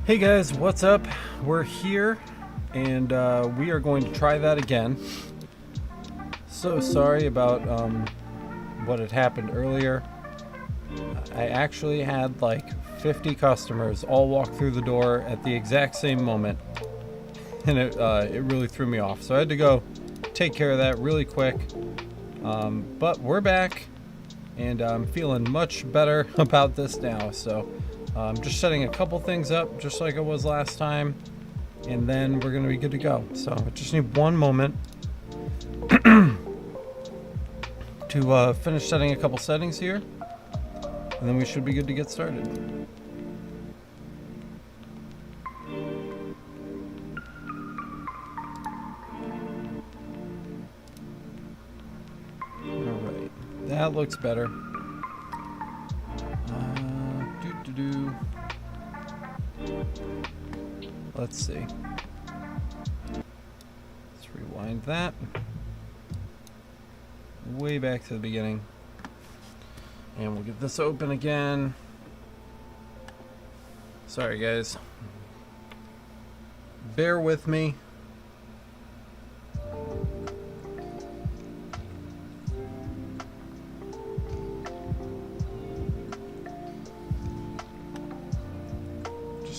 Hey guys, what's up? We're here and we are going to try that again. So sorry about what had happened earlier. I actually had like 50 customers all walk through the door at the exact same moment, and it really threw me off. So I had to go take care of that really quick. But we're back, and I'm feeling much better about this now. So just setting a couple things up just like I was last time, and then we're gonna be good to go. So I just need one moment to finish setting a couple settings here, and then we should be good to get started. Alright, that looks better. Let's see. Let's rewind that. Way back to the beginning. And we'll get this open again. Sorry guys. Bear with me.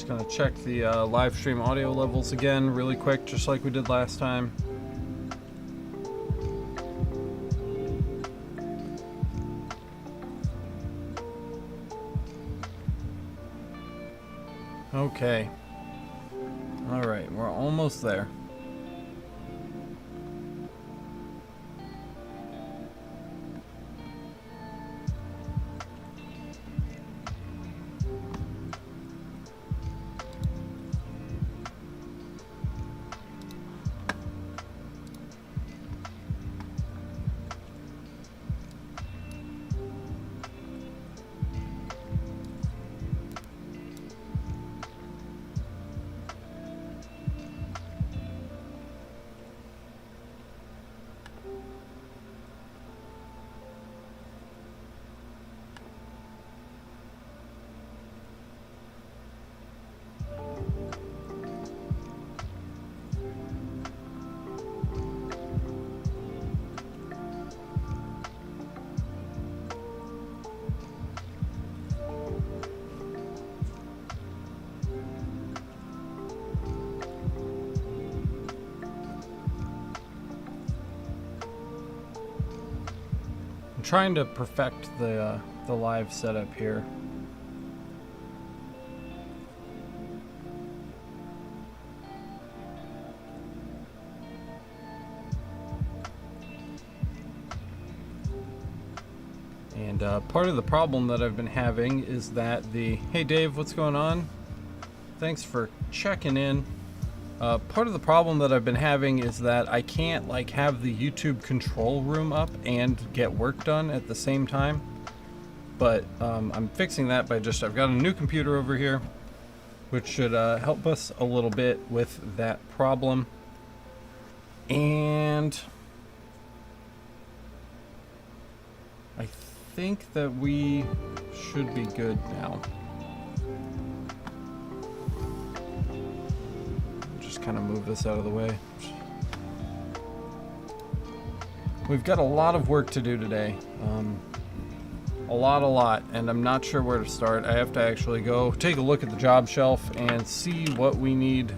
Gonna check the live stream audio levels again really quick, just like we did last time. Okay. All right, we're almost there. I'm trying to perfect the live setup here. And part of the problem that I've been having is that hey Dave, what's going on? Thanks for checking in. Part of the problem that I've been having is that I can't like have the YouTube control room up and get work done at the same time. But I'm fixing that by I've got a new computer over here, which should help us a little bit with that problem. And I think that we should be good now. Kind of move this out of the way. We've got a lot of work to do today. A lot, and I'm not sure where to start. I have to actually go take a look at the job shelf and see what we need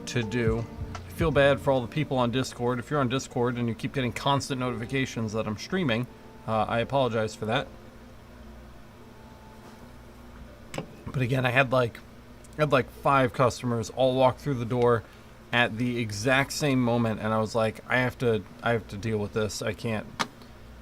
to do. I feel bad for all the people on Discord. If you're on Discord and you keep getting constant notifications that I'm streaming, I apologize for that. But again, I had like 5 customers all walk through the door at the exact same moment, and I was like, I have to deal with this. I can't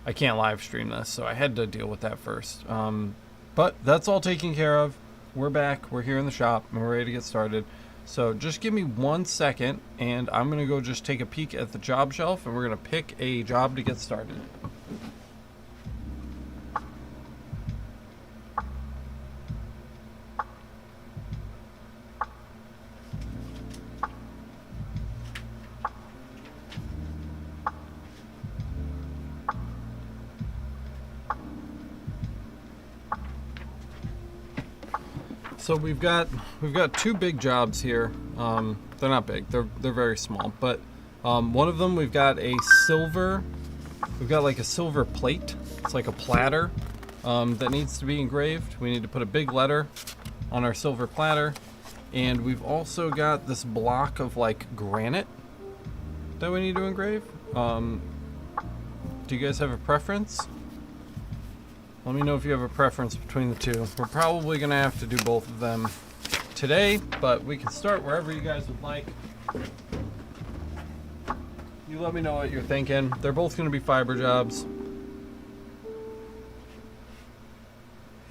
live stream this, so I had to deal with that first. But that's all taken care of. We're back. We're here in the shop, and we're ready to get started. So just give me 1 second, and I'm gonna go just take a peek at the job shelf, and we're gonna pick a job to get started. So we've got two big jobs here. They're not big, they're very small, but one of them we've got like a silver plate. It's like a platter that needs to be engraved. We need to put a big letter on our silver platter, and we've also got this block of like granite that we need to engrave. Do you guys have a preference? Let me know if you have a preference between the two. We're probably gonna have to do both of them today, but we can start wherever you guys would like. You let me know what you're thinking. They're both gonna be fiber jobs.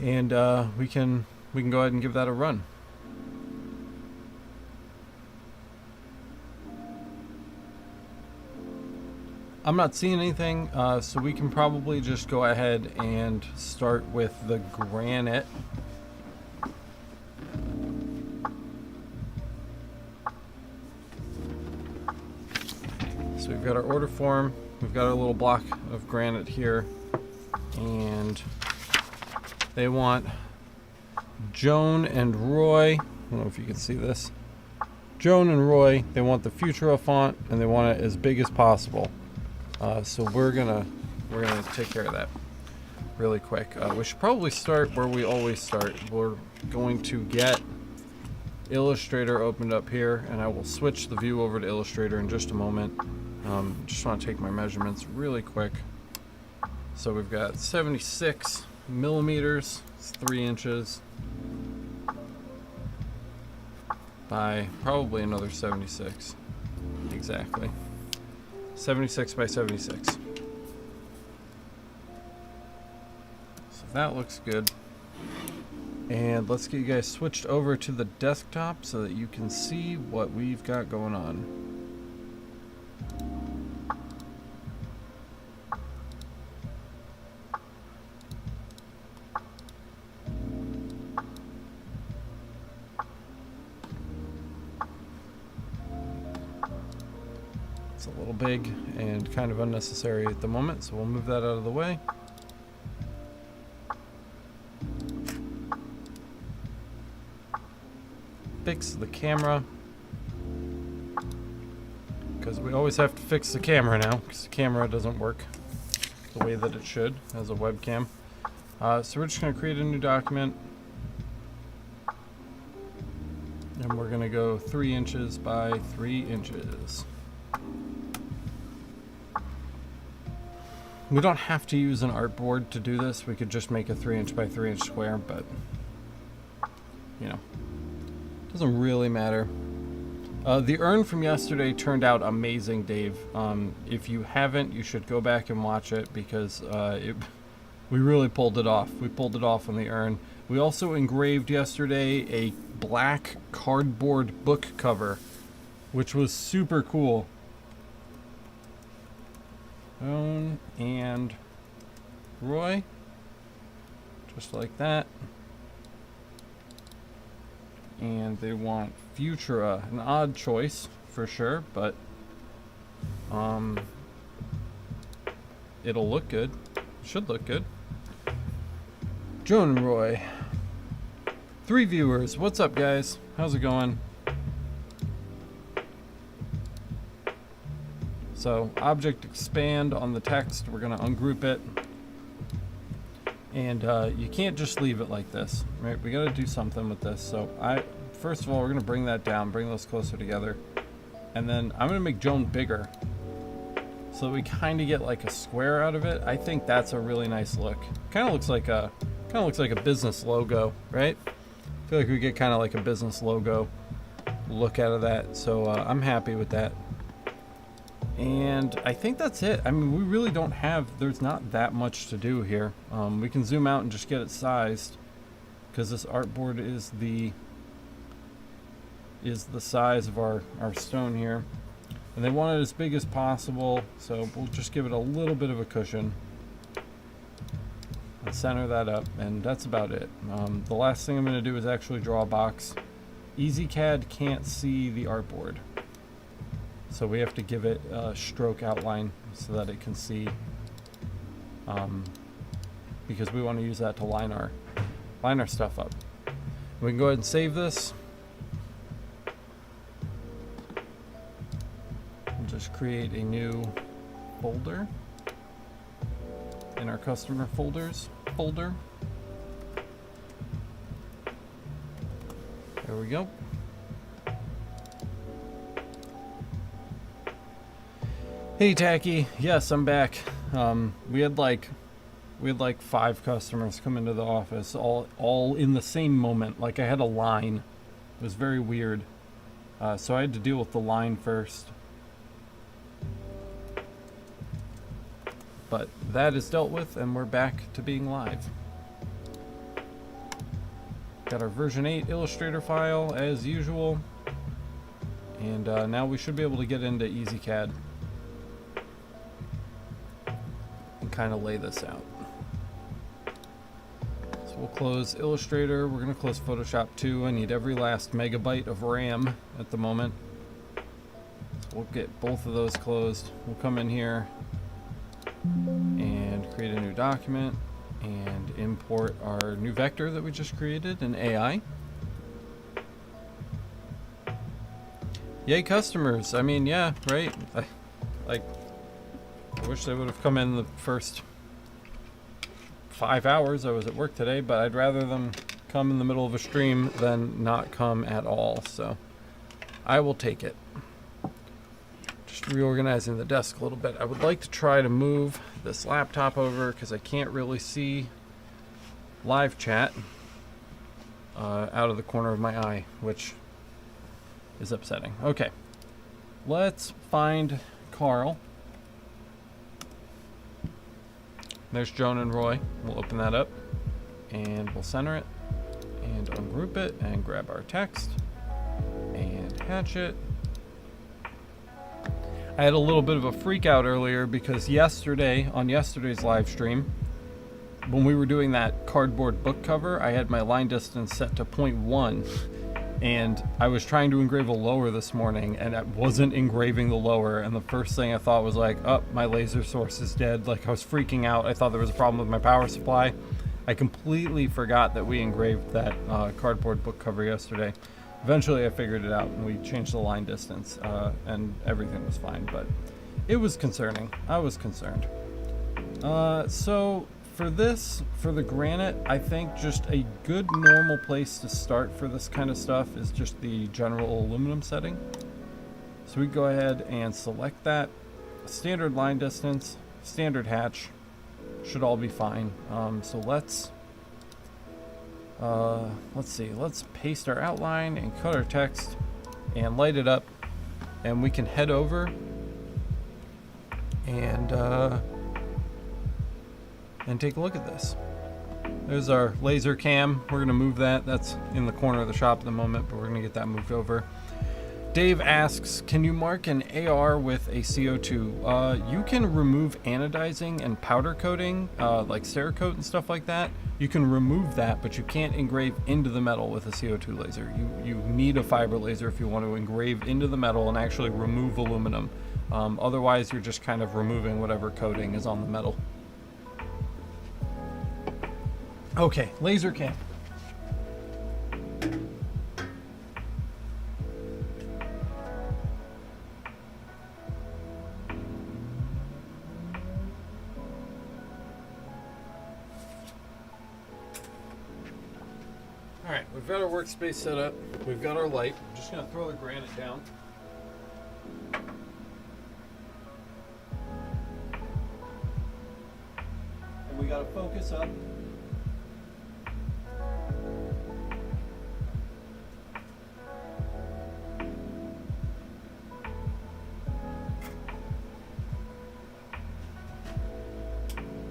And we can go ahead and give that a run. I'm not seeing anything, so we can probably just go ahead and start with the granite. So we've got our order form, we've got our little block of granite here, and they want Joan and Roy. I don't know if you can see this. Joan and Roy, they want the Futura font, and they want it as big as possible. So we're gonna take care of that really quick. We should probably start where we always start. We're going to get Illustrator opened up here, and I will switch the view over to Illustrator in just a moment. Just want to take my measurements really quick. So we've got 76 millimeters, it's 3 inches, by probably another 76, exactly. 76 by 76. So that looks good. And let's get you guys switched over to the desktop so that you can see what we've got going on. It's a little big and kind of unnecessary at the moment, so we'll move that out of the way. Fix the camera, because we always have to fix the camera now, because the camera doesn't work the way that it should as a webcam. So we're just going to create a new document, and we're going to go 3 inches by 3 inches. We don't have to use an artboard to do this. We could just make a 3 inch by 3 inch square, but you know, doesn't really matter. The urn from yesterday turned out amazing, Dave. If you haven't, you should go back and watch it, because we really pulled it off. We pulled it off on the urn. We also engraved yesterday a black cardboard book cover, which was super cool. Joan and Roy, just like that. And they want Futura, an odd choice for sure, but it'll look good. Should look good. Joan and Roy, 3 viewers. What's up, guys? How's it going? So object expand on the text, we're going to ungroup it, and you can't just leave it like this, right? We got to do something with this. So first of all, we're going to bring that down, bring those closer together, and then I'm going to make Joan bigger so that we kind of get like a square out of it. I think that's a really nice look. Kind of looks like a business logo, right? I feel like we get kind of like a business logo look out of that, so I'm happy with that. And I think that's it. I mean, we really don't have, there's not that much to do here. We can zoom out and just get it sized, because this artboard is the size of our stone here. And they want it as big as possible, so we'll just give it a little bit of a cushion. And center that up, and that's about it. The last thing I'm going to do is actually draw a box. EasyCAD can't see the artboard, so we have to give it a stroke outline so that it can see, because we want to use that to line our stuff up. We can go ahead and save this. We'll just create a new folder in our customer folders folder. There we go. Hey Tacky, yes, I'm back. We had like 5 customers come into the office all in the same moment. Like I had a line. It was very weird. So I had to deal with the line first. But that is dealt with, and we're back to being live. Got our version 8 Illustrator file as usual. And now we should be able to get into EasyCAD and kind of lay this out. So we'll close Illustrator. We're going to close Photoshop too. I need every last megabyte of RAM at the moment. So we'll get both of those closed. We'll come in here and create a new document and import our new vector that we just created in AI. Yay customers. I mean, yeah, right? I wish they would have come in the first 5 hours I was at work today, but I'd rather them come in the middle of a stream than not come at all, so I will take it. Just reorganizing the desk a little bit. I would like to try to move this laptop over because I can't really see live chat out of the corner of my eye, which is upsetting. Okay, let's find Carl. There's Joan and Roy. We'll open that up and we'll center it and ungroup it and grab our text and hatch it. I had a little bit of a freak out earlier because on yesterday's live stream, when we were doing that cardboard book cover, I had my line distance set to 0.1, and I was trying to engrave a lower this morning, and I wasn't engraving the lower, and the first thing I thought was like, oh, my laser source is dead. Like, I was freaking out. I thought there was a problem with my power supply. I completely forgot that we engraved that cardboard book cover yesterday. Eventually I figured it out and we changed the line distance and everything was fine, but it was concerning. I was concerned. So for the Granite, I think just a good normal place to start for this kind of stuff is just the general aluminum setting. So we go ahead and select that. Standard line distance, standard hatch, should all be fine. So let's see, let's paste our outline and cut our text and light it up, and we can head over and take a look at this. There's our laser cam. We're gonna move that. That's in the corner of the shop at the moment, but we're gonna get that moved over. Dave asks, can you mark an AR with a CO2? You can remove anodizing and powder coating, like Cerakote and stuff like that. You can remove that, but you can't engrave into the metal with a CO2 laser. You need a fiber laser if you want to engrave into the metal and actually remove aluminum. Otherwise, you're just kind of removing whatever coating is on the metal. Okay, laser cam. Alright, we've got our workspace set up. We've got our light. I'm just going to throw the Granite down. And we got to focus up.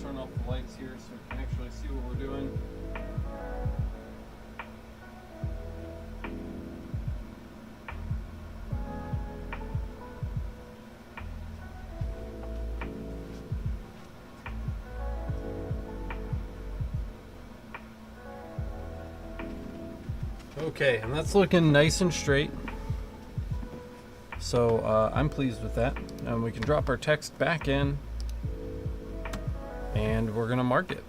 Turn off the lights here so we can actually see what we're doing. Okay, and that's looking nice and straight. So I'm pleased with that. And we can drop our text back in and we're gonna mark it.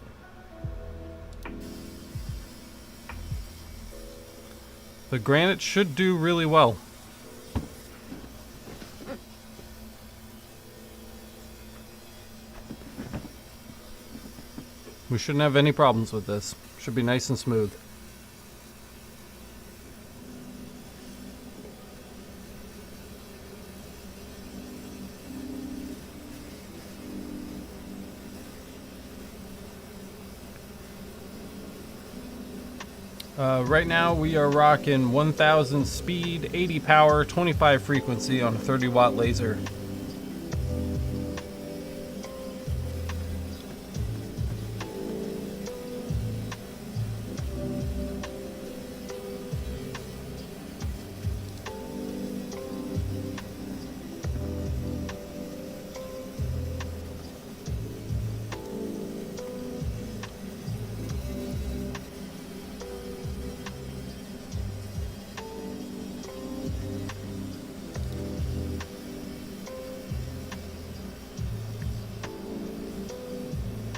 The granite should do really well. We shouldn't have any problems with this. Should be nice and smooth. Right now we are rocking 1000 speed, 80 power, 25 frequency on a 30-watt laser.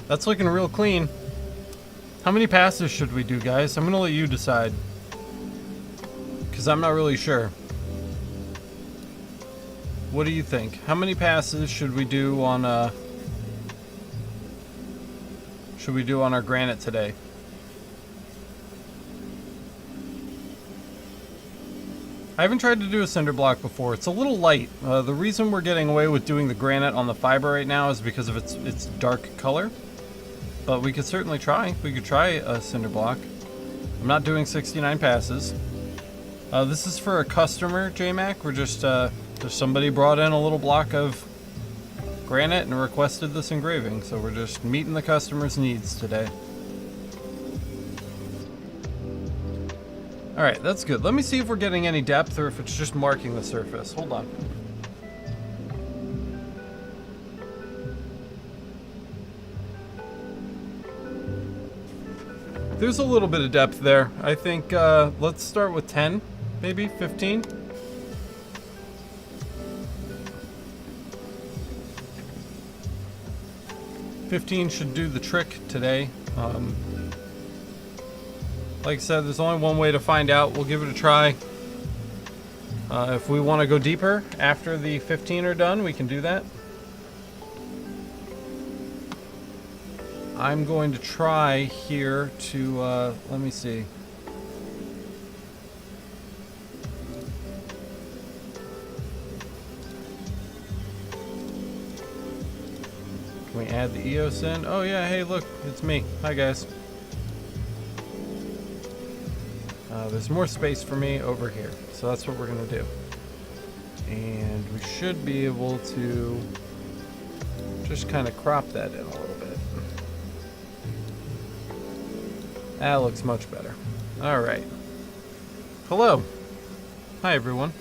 That's looking real clean. How many passes should we do, guys? I'm gonna let you decide, because I'm not really sure. What do you think? How many passes should we do on our granite today? I haven't tried to do a cinder block before. It's a little light. The reason we're getting away with doing the granite on the fiber right now is because of its dark color. But we could certainly try. We could try a cinder block. I'm not doing 69 passes. This is for a customer, JMac. We're just somebody brought in a little block of granite and requested this engraving, so we're just meeting the customer's needs today. All right, that's good. Let me see if we're getting any depth or if it's just marking the surface. Hold on. There's a little bit of depth there. I think let's start with 10, maybe 15. $15 should do the trick today. Like I said, there's only one way to find out. We'll give it a try. If we want to go deeper after the 15 are done, we can do that. I'm going to try here to, let me see. Can we add the EOS in? Oh yeah, hey look, it's me. Hi guys. There's more space for me over here, so that's what we're gonna do. And we should be able to just kind of crop that in a little bit. That looks much better. All right. Hello. Hi, everyone.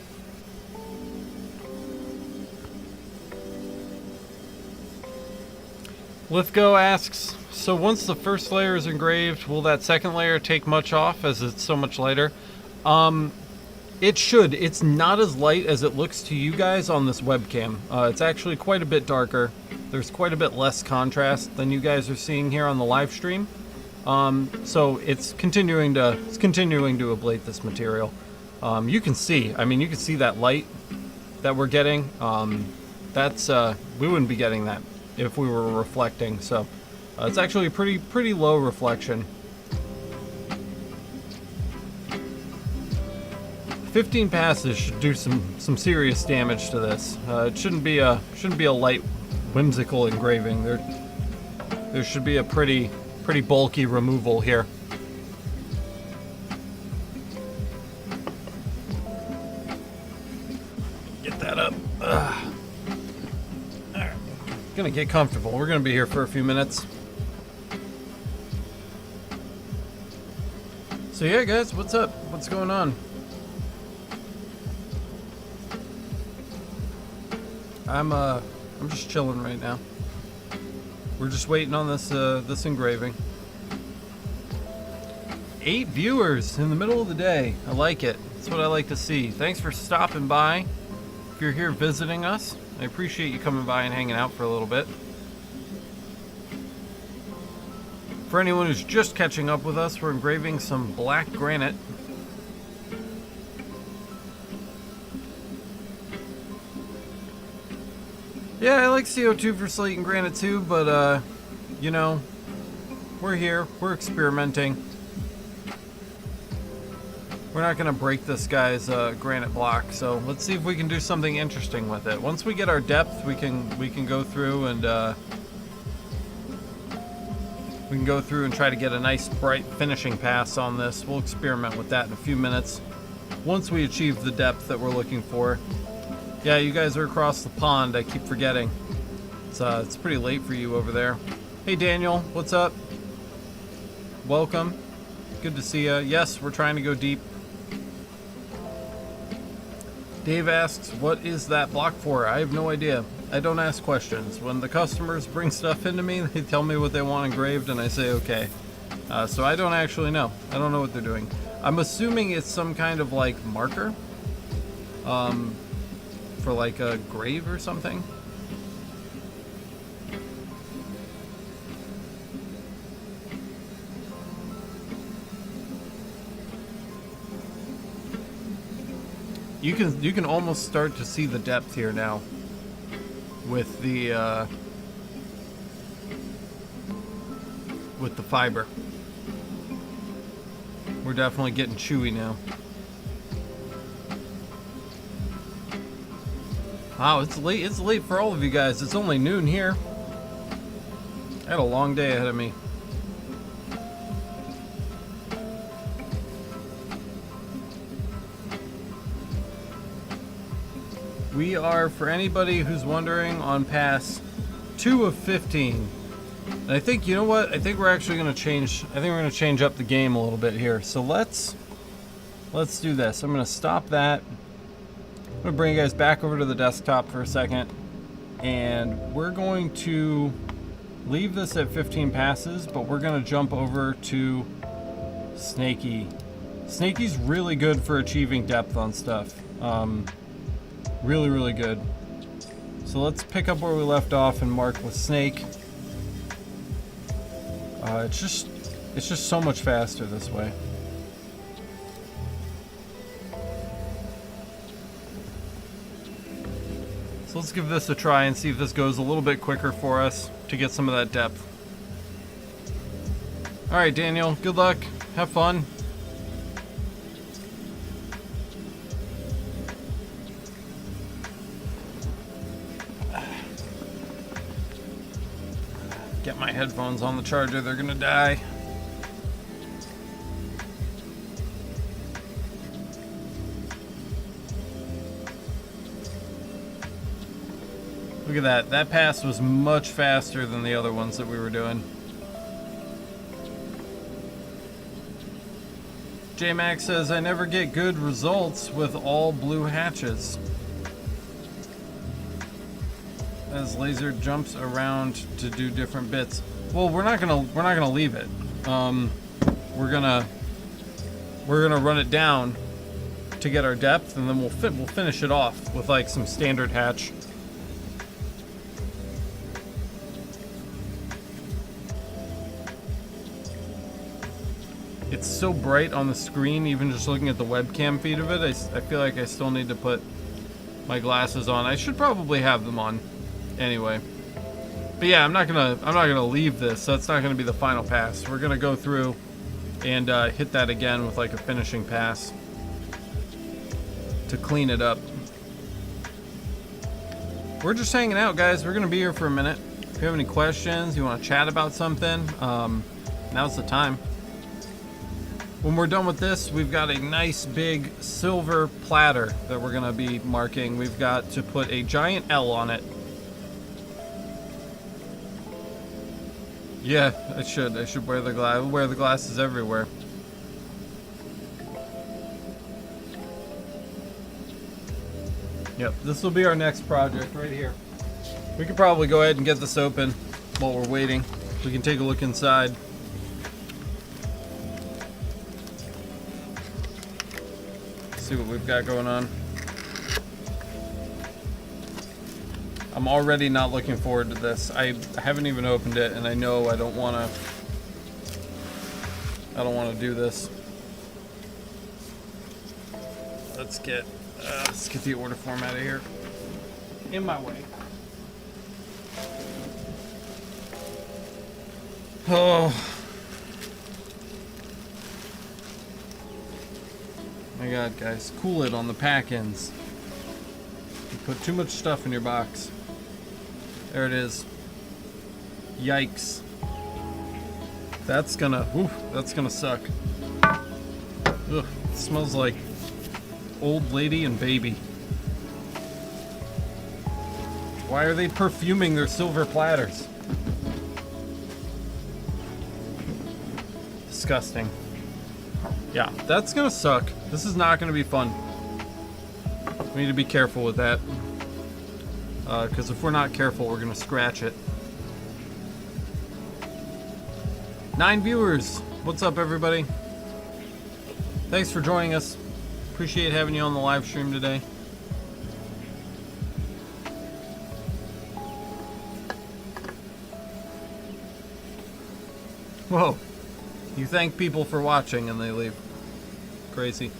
Lithgo asks, so once the first layer is engraved, will that second layer take much off as it's so much lighter? It should. It's not as light as it looks to you guys on this webcam. It's actually quite a bit darker. There's quite a bit less contrast than you guys are seeing here on the live stream. So it's continuing to ablate this material. You can see, I mean, you can see that light that we're getting. We wouldn't be getting that if we were reflecting. So it's actually a pretty low reflection. 15 passes should do some serious damage to this. It shouldn't be a light, whimsical engraving. There should be a pretty bulky removal here. Get that up. All right. Gonna get comfortable. We're gonna be here for a few minutes. So yeah, guys, what's up? What's going on? I'm just chilling right now. We're just waiting on this engraving. 8 viewers in the middle of the day. I like it. That's what I like to see. Thanks for stopping by. If you're here visiting us, I appreciate you coming by and hanging out for a little bit. For anyone who's just catching up with us, we're engraving some black granite. Yeah, I like CO2 for slate and granite too, but you know, we're here, we're experimenting. We're not gonna break this guy's granite block, so let's see if we can do something interesting with it. Once we get our depth, we can go through and try to get a nice bright finishing pass on this. We'll experiment with that in a few minutes once we achieve the depth that we're looking for. Yeah, you guys are across the pond. I keep forgetting. It's pretty late for you over there. Hey Daniel, what's up? Welcome. Good to see you. Yes, we're trying to go deep. Dave asks, what is that block for? I have no idea. I don't ask questions. When the customers bring stuff into me, they tell me what they want engraved and I say okay. So I don't actually know. I don't know what they're doing. I'm assuming it's some kind of like marker. For like a grave or something. You can almost start to see the depth here now with the fiber. We're definitely getting chewy now. Wow, it's late. It's late for all of you guys. It's only noon here. I had a long day ahead of me. We are, for anybody who's wondering, on pass 2 of 15. And I think, you know what? I think we're actually going to change. I think we're going to change up the game a little bit here. So let's do this. I'm going to stop that. I'm going to bring you guys back over to the desktop for a second, and we're going to leave this at 15 passes, but we're going to jump over to Snaky. Snaky's really good for achieving depth on stuff. Really, really good. So let's pick up where we left off and mark with Snake. It's just so much faster this way. So let's give this a try and see if this goes a little bit quicker for us to get some of that depth. Alright, Daniel, good luck. Have fun. Get my headphones on the charger, they're gonna die. Look at that. That pass was much faster than the other ones that we were doing. J-Max says, I never get good results with all blue hatches. As Laser jumps around to do different bits. Well, we're not gonna leave it. We're gonna run it down to get our depth, and then we'll finish it off with like some standard hatch. It's so bright on the screen, even just looking at the webcam feed of it. I feel like I still need to put my glasses on. I should probably have them on anyway. But yeah, I'm not gonna leave this. That's not gonna be the final pass. We're gonna go through and hit that again with like a finishing pass to clean it up. We're just hanging out, guys. We're gonna be here for a minute. If you have any questions, you want to chat about something, now's the time. When we're done with this, we've got a nice big silver platter that we're gonna be marking. We've got to put a giant L on it. Yeah, I should wear the glass. Wear the glasses everywhere. Yep, this will be our next project right here. We could probably go ahead and get this open while we're waiting. We can take a look inside. See what we've got going on. I'm already not looking forward to this. I haven't even opened it, and I know I don't want to do this. Let's get the order form out of here. In my way. Oh. My God, guys. Cool it on the pack ends. You put too much stuff in your box. There it is. Yikes. That's gonna suck. Ugh, it smells like old lady and baby. Why are they perfuming their silver platters? Disgusting. Yeah, that's gonna suck. This is not gonna be fun. We need to be careful with that. Because if we're not careful, we're gonna scratch it. 9 viewers. What's up, everybody? Thanks for joining us. Appreciate having you on the live stream today. Whoa. You thank people for watching and they leave. Crazy.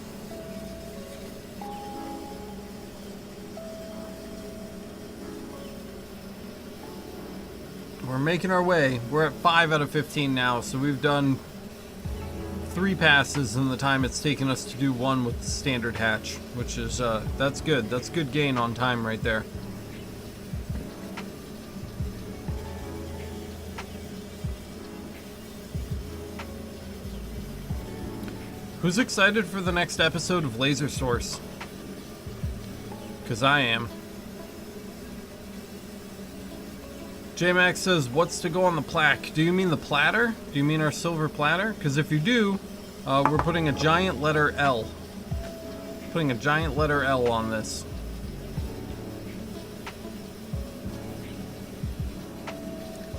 We're making our way. We're at 5 out of 15 now, so we've done 3 passes in the time it's taken us to do 1 with the standard hatch, which is, that's good. That's good gain on time right there. Who's excited for the next episode of Laser Source? Because I am. J-Max says, what's to go on the plaque? Do you mean the platter? Do you mean our silver platter? Because if you do, we're putting a giant letter L. Putting a giant letter L on this.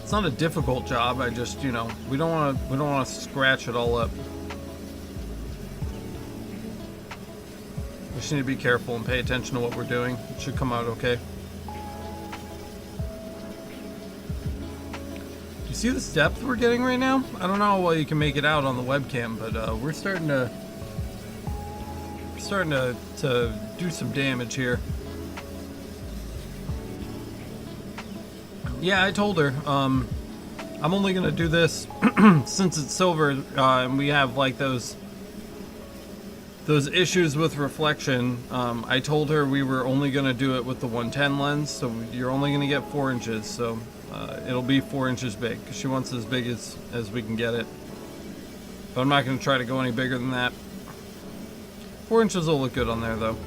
It's not a difficult job. I just, you know, we don't want to scratch it all up. We just need to be careful and pay attention to what we're doing. It should come out okay. See this depth we're getting right now? I don't know how well you can make it out on the webcam, but we're starting to do some damage here. Yeah, I told her I'm only gonna do this since it's silver and we have like those issues with reflection. I told her we were only gonna do it with the 110 lens, so you're only gonna get 4 inches. So. It'll be 4 inches big because she wants as big as we can get it. But I'm not going to try to go any bigger than that. 4 inches will look good on there though.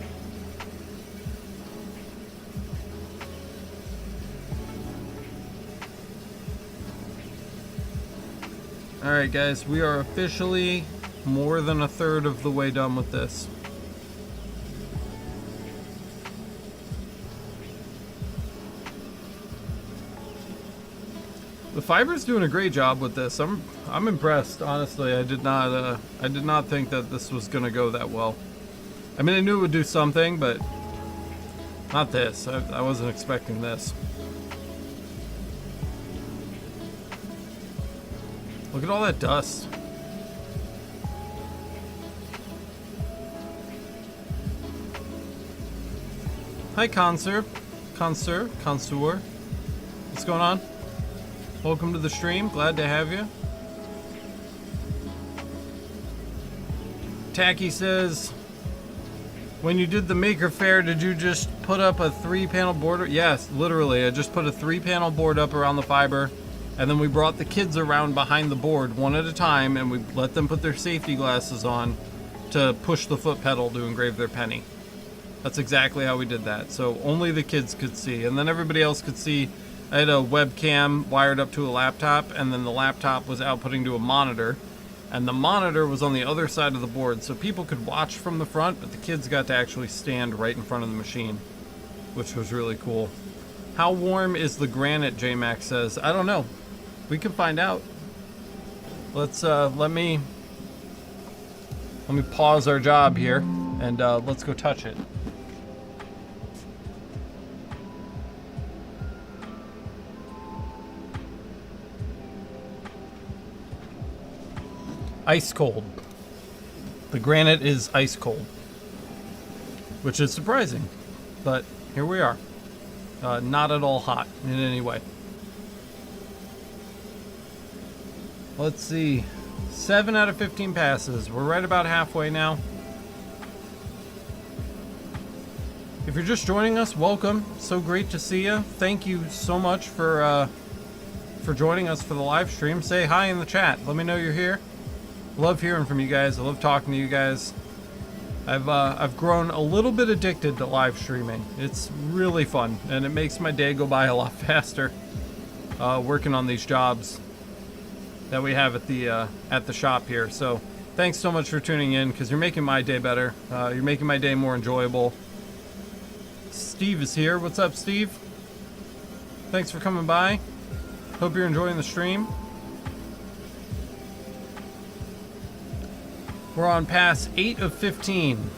Alright guys, we are officially more than a third of the way done with this. The fiber's doing a great job with this. I'm impressed, honestly. I did not think that this was gonna go that well. I mean, I knew it would do something, but not this. I wasn't expecting this. Look at all that dust. Hi, Connoisseur. What's going on? Welcome to the stream. Glad to have you. Tacky says, when you did the Maker Faire, did you just put up a 3-panel board? Yes, literally. I just put a 3-panel board up around the fiber, and then we brought the kids around behind the board one at a time, and we let them put their safety glasses on to push the foot pedal to engrave their penny. That's exactly how we did that. So only the kids could see, and then everybody else could see. I had a webcam wired up to a laptop, and then the laptop was outputting to a monitor, and the monitor was on the other side of the board, so people could watch from the front, but the kids got to actually stand right in front of the machine, which was really cool. How warm is the granite, J-Max says? I don't know. We can find out. Let's let me pause our job here, and let's go touch it. Ice cold. The granite is ice cold, which is surprising, but here we are. Not at all hot in any way. Let's see. 7 out of 15 passes. We're right about halfway now. If you're just joining us, welcome. So great to see you. Thank you so much for joining us for the live stream. Say hi in the chat. Let me know you're here. Love hearing from you guys. I love talking to you guys. I've grown a little bit addicted to live streaming. It's really fun, and it makes my day go by a lot faster. Working on these jobs that we have at the shop here. So thanks so much for tuning in, because you're making my day better. You're making my day more enjoyable. Steve is here. What's up, Steve? Thanks for coming by. Hope you're enjoying the stream. We're on pass 8 of 15.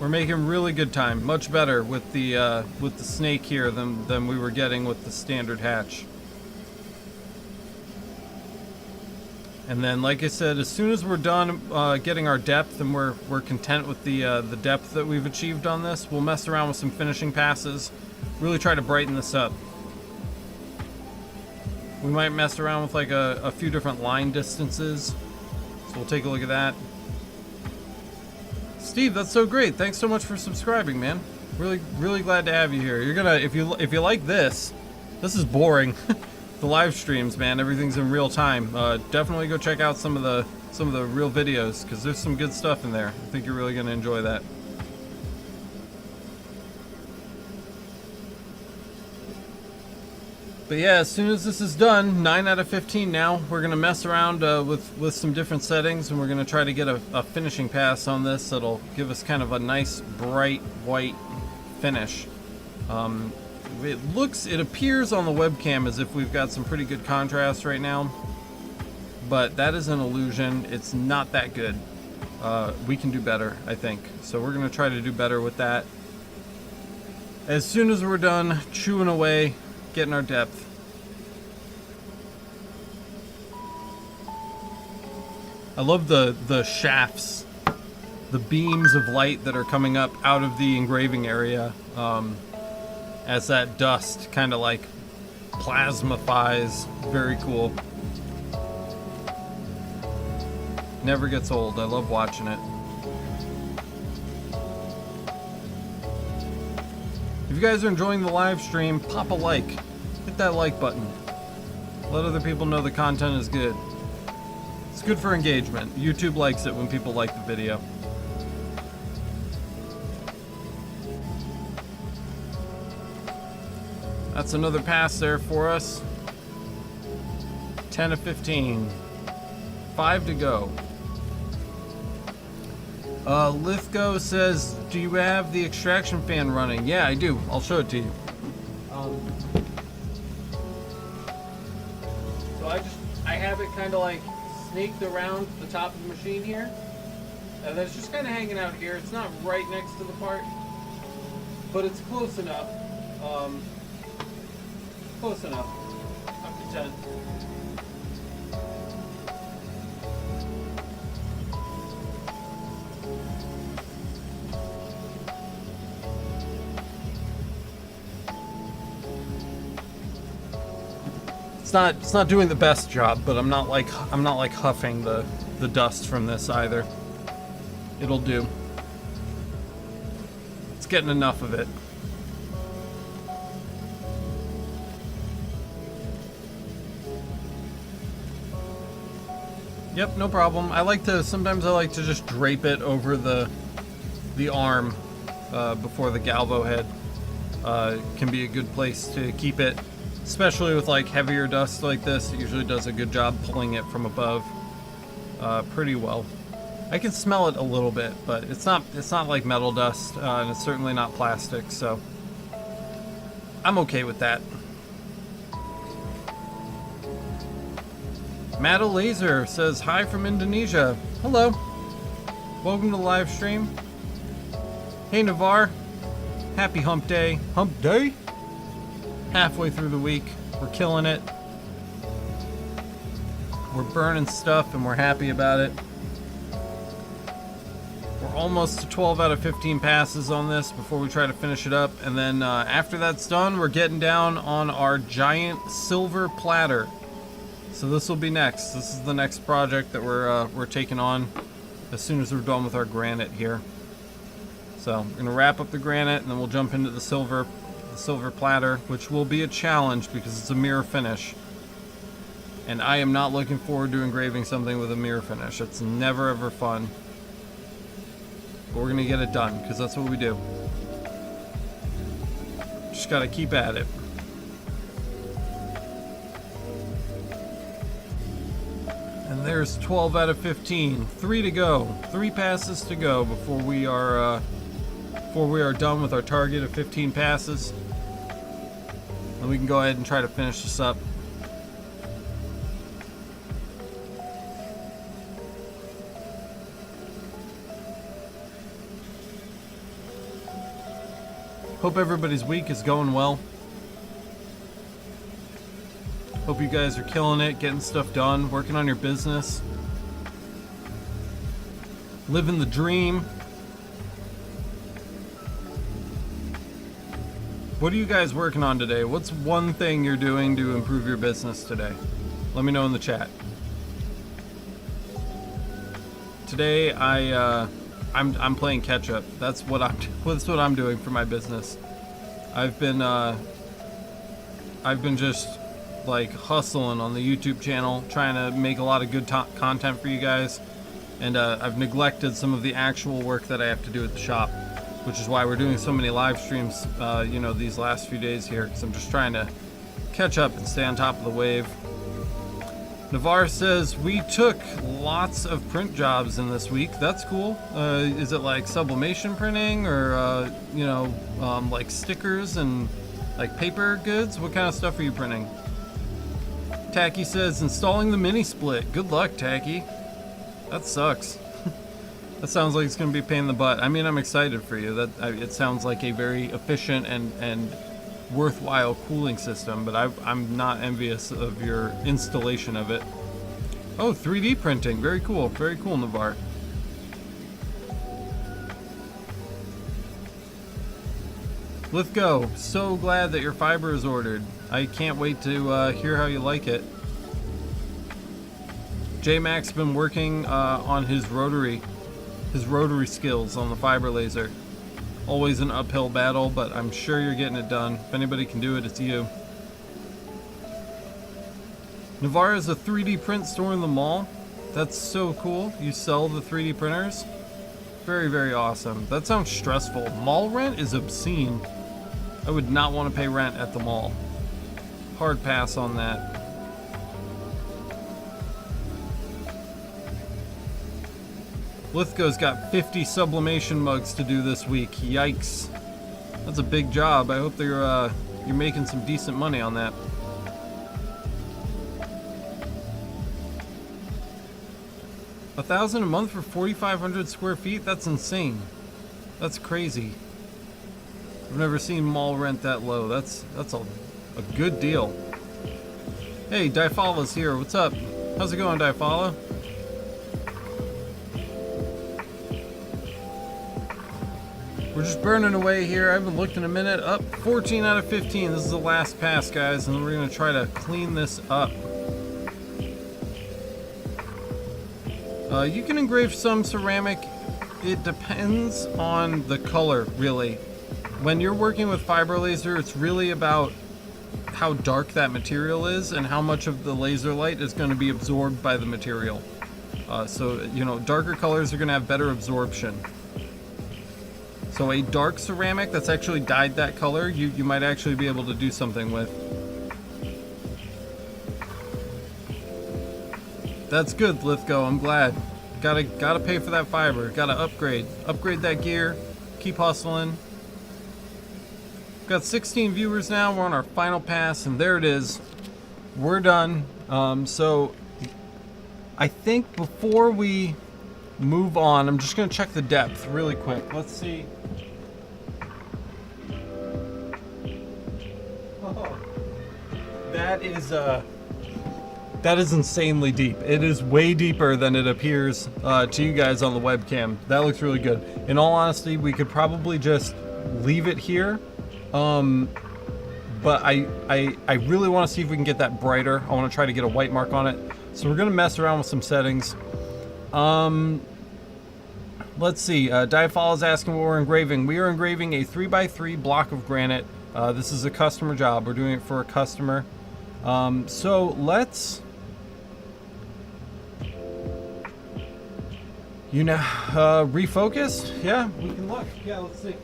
We're making really good time. Much better with the snake here than we were getting with the standard hatch. And then, like I said, as soon as we're done getting our depth and we're content with the depth that we've achieved on this, we'll mess around with some finishing passes. Really try to brighten this up. We might mess around with like a few different line distances. So we'll take a look at that. Steve, that's so great. Thanks so much for subscribing, man. Really glad to have you here. You're gonna, if you like this is boring. The live streams, man, everything's in real time. Definitely go check out some of the real videos, because there's some good stuff in there. I think you're really gonna enjoy that. But yeah, as soon as this is done, 9 out of 15 now, we're gonna mess around with some different settings, and we're gonna try to get a finishing pass on this that'll give us kind of a nice bright white finish. It appears on the webcam as if we've got some pretty good contrast right now, but that is an illusion. It's not that good. We can do better, I think. So we're gonna try to do better with that. As soon as we're done chewing away, getting our depth. I love the shafts, the beams of light that are coming up out of the engraving area. As that dust kind of like plasmifies. Very cool. Never gets old. I love watching it. If you guys are enjoying the live stream, pop a like. Hit that like button. Let other people know the content is good. It's good for engagement. YouTube likes it when people like the video. That's another pass there for us. 10 of 15. 5 to go. Lithgo says, do you have the extraction fan running? Yeah, I do. I'll show it to you. So I have it kind of like snaked around the top of the machine here. And then it's just kind of hanging out here. It's not right next to the part, but it's close enough. Close enough. Up to 10. It's not doing the best job, but I'm not like huffing the dust from this either. It'll do. It's getting enough of it. Yep, no problem. Sometimes I like to just drape it over the arm before the galvo head. Can be a good place to keep it, especially with like heavier dust like this. It usually does a good job pulling it from above pretty well. I can smell it a little bit, but it's not like metal dust, and it's certainly not plastic, so I'm okay with that. Mata Laser says hi from Indonesia. Hello. Welcome to the live stream. Hey Navar. Happy hump day. Hump day? Halfway through the week. We're killing it. We're burning stuff and we're happy about it. We're almost to 12 out of 15 passes on this before we try to finish it up. And then after that's done, we're getting down on our giant silver platter. So this will be next. This is the next project that we're taking on as soon as we're done with our granite here. So we're gonna wrap up the granite, and then we'll jump into the silver platter, which will be a challenge because it's a mirror finish. And I am not looking forward to engraving something with a mirror finish. It's never ever fun. But we're gonna get it done because that's what we do. Just gotta keep at it. And there's 12 out of 15. 3 to go. 3 passes to go before we are done with our target of 15 passes. And we can go ahead and try to finish this up. Hope everybody's week is going well. Hope you guys are killing it, getting stuff done, working on your business, living the dream. What are you guys working on today? What's one thing you're doing to improve your business today? Let me know in the chat. Today I'm playing catch up. That's what I'm doing for my business. I've been just like hustling on the YouTube channel, trying to make a lot of good content for you guys, and I've neglected some of the actual work that I have to do at the shop, which is why we're doing so many live streams, you know, these last few days here, because I'm just trying to catch up and stay on top of the wave. Navarre says, we took lots of print jobs in this week. That's cool. Is it like sublimation printing or, you know, like stickers and like paper goods? What kind of stuff are you printing? Tacky says, installing the mini split. Good luck, Tacky. That sucks. That sounds like it's going to be a pain in the butt. I mean, I'm excited for you. It sounds like a very efficient and worthwhile cooling system, but I'm not envious of your installation of it. Oh, 3D printing. Very cool. Very cool, Navarre. Let's go. So glad that your fiber is ordered. I can't wait to hear how you like it. J-Mac's been working on his rotary skills on the fiber laser. Always an uphill battle, but I'm sure you're getting it done. If anybody can do it, it's you. Navarre is a 3D print store in the mall. That's so cool. You sell the 3D printers? Very, very awesome. That sounds stressful. Mall rent is obscene. I would not want to pay rent at the mall. Hard pass on that. Lithgow's got 50 sublimation mugs to do this week. Yikes. That's a big job. I hope you're making some decent money on that. $1,000 a month for 4,500 square feet? That's insane. That's crazy. I've never seen mall rent that low. That's a good deal. Hey, Difala's here. What's up? How's it going, Difala? We're just burning away here. I haven't looked in a minute. Up 14 out of 15. This is the last pass, guys, and we're going to try to clean this up. You can engrave some ceramic. It depends on the color, really. When you're working with fiber laser, it's really about how dark that material is and how much of the laser light is going to be absorbed by the material. So, you know, darker colors are going to have better absorption. So a dark ceramic that's actually dyed that color, you might actually be able to do something with. That's good, Lithgow. I'm glad. Gotta pay for that fiber. Gotta upgrade that gear. Keep hustling. Got 16 viewers now. We're on our final pass, and there it is. We're done. So I think before we move on, I'm just gonna check the depth really quick. Let's see. Oh, that is insanely deep. It is way deeper than it appears to you guys on the webcam. That looks really good. In all honesty, we could probably just leave it here. but I really want to see if we can get that brighter. I want to try to get a white mark on it. So we're going to mess around with some settings. Let's see. Diafall is asking what we're engraving. We are engraving a 3x3 block of granite. This is a customer job. We're doing it for a customer. So let's... refocus? Yeah, we can look. Yeah, let's see.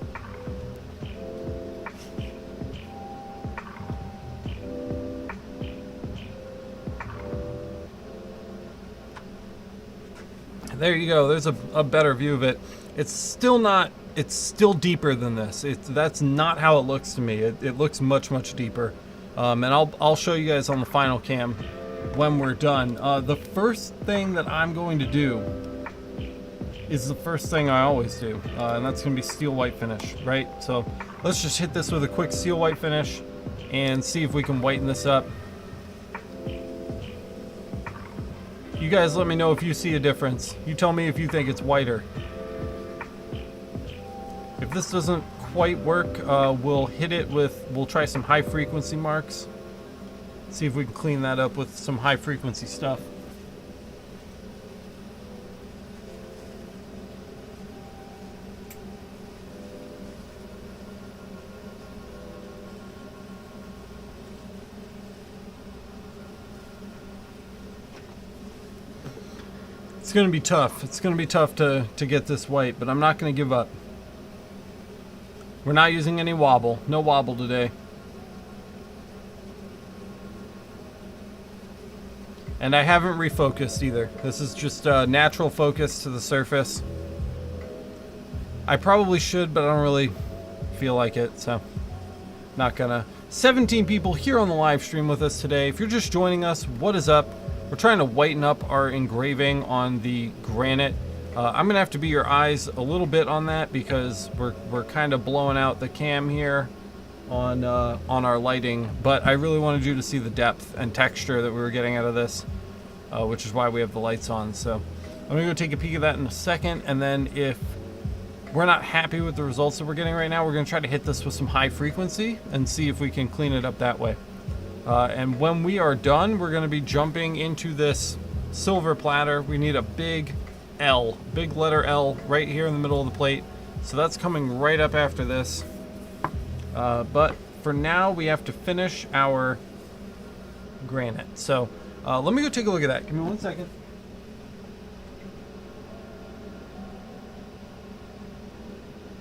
There you go. There's a better view of it. It's still not, it's still deeper than this. That's not how it looks to me. It looks much, much deeper. And I'll show you guys on the final cam when we're done. The first thing that I'm going to do is the first thing I always do. And that's going to be steel white finish, right? So let's just hit this with a quick steel white finish and see if we can whiten this up. You guys let me know if you see a difference. You tell me if you think it's whiter. If this doesn't quite work, we'll hit it with, we'll try some high frequency marks. See if we can clean that up with some high frequency stuff. It's going to be tough. It's going to be tough to get this white, but I'm not going to give up. We're not using any wobble. No wobble today. And I haven't refocused either. This is just a natural focus to the surface. I probably should, but I don't really feel like it, so not gonna. 17 people here on the live stream with us today. If you're just joining us, what is up? We're trying to whiten up our engraving on the granite. I'm gonna have to be your eyes a little bit on that because we're kind of blowing out the cam here on our lighting, but I really wanted you to see the depth and texture that we were getting out of this, which is why we have the lights on. So I'm gonna go take a peek at that in a second, and then if we're not happy with the results that we're getting right now, we're gonna try to hit this with some high frequency and see if we can clean it up that way. And when we are done, we're gonna be jumping into this silver platter. We need a big L, big letter L right here in the middle of the plate. So that's coming right up after this. But for now, we have to finish our granite. So let me go take a look at that. Give me 1 second.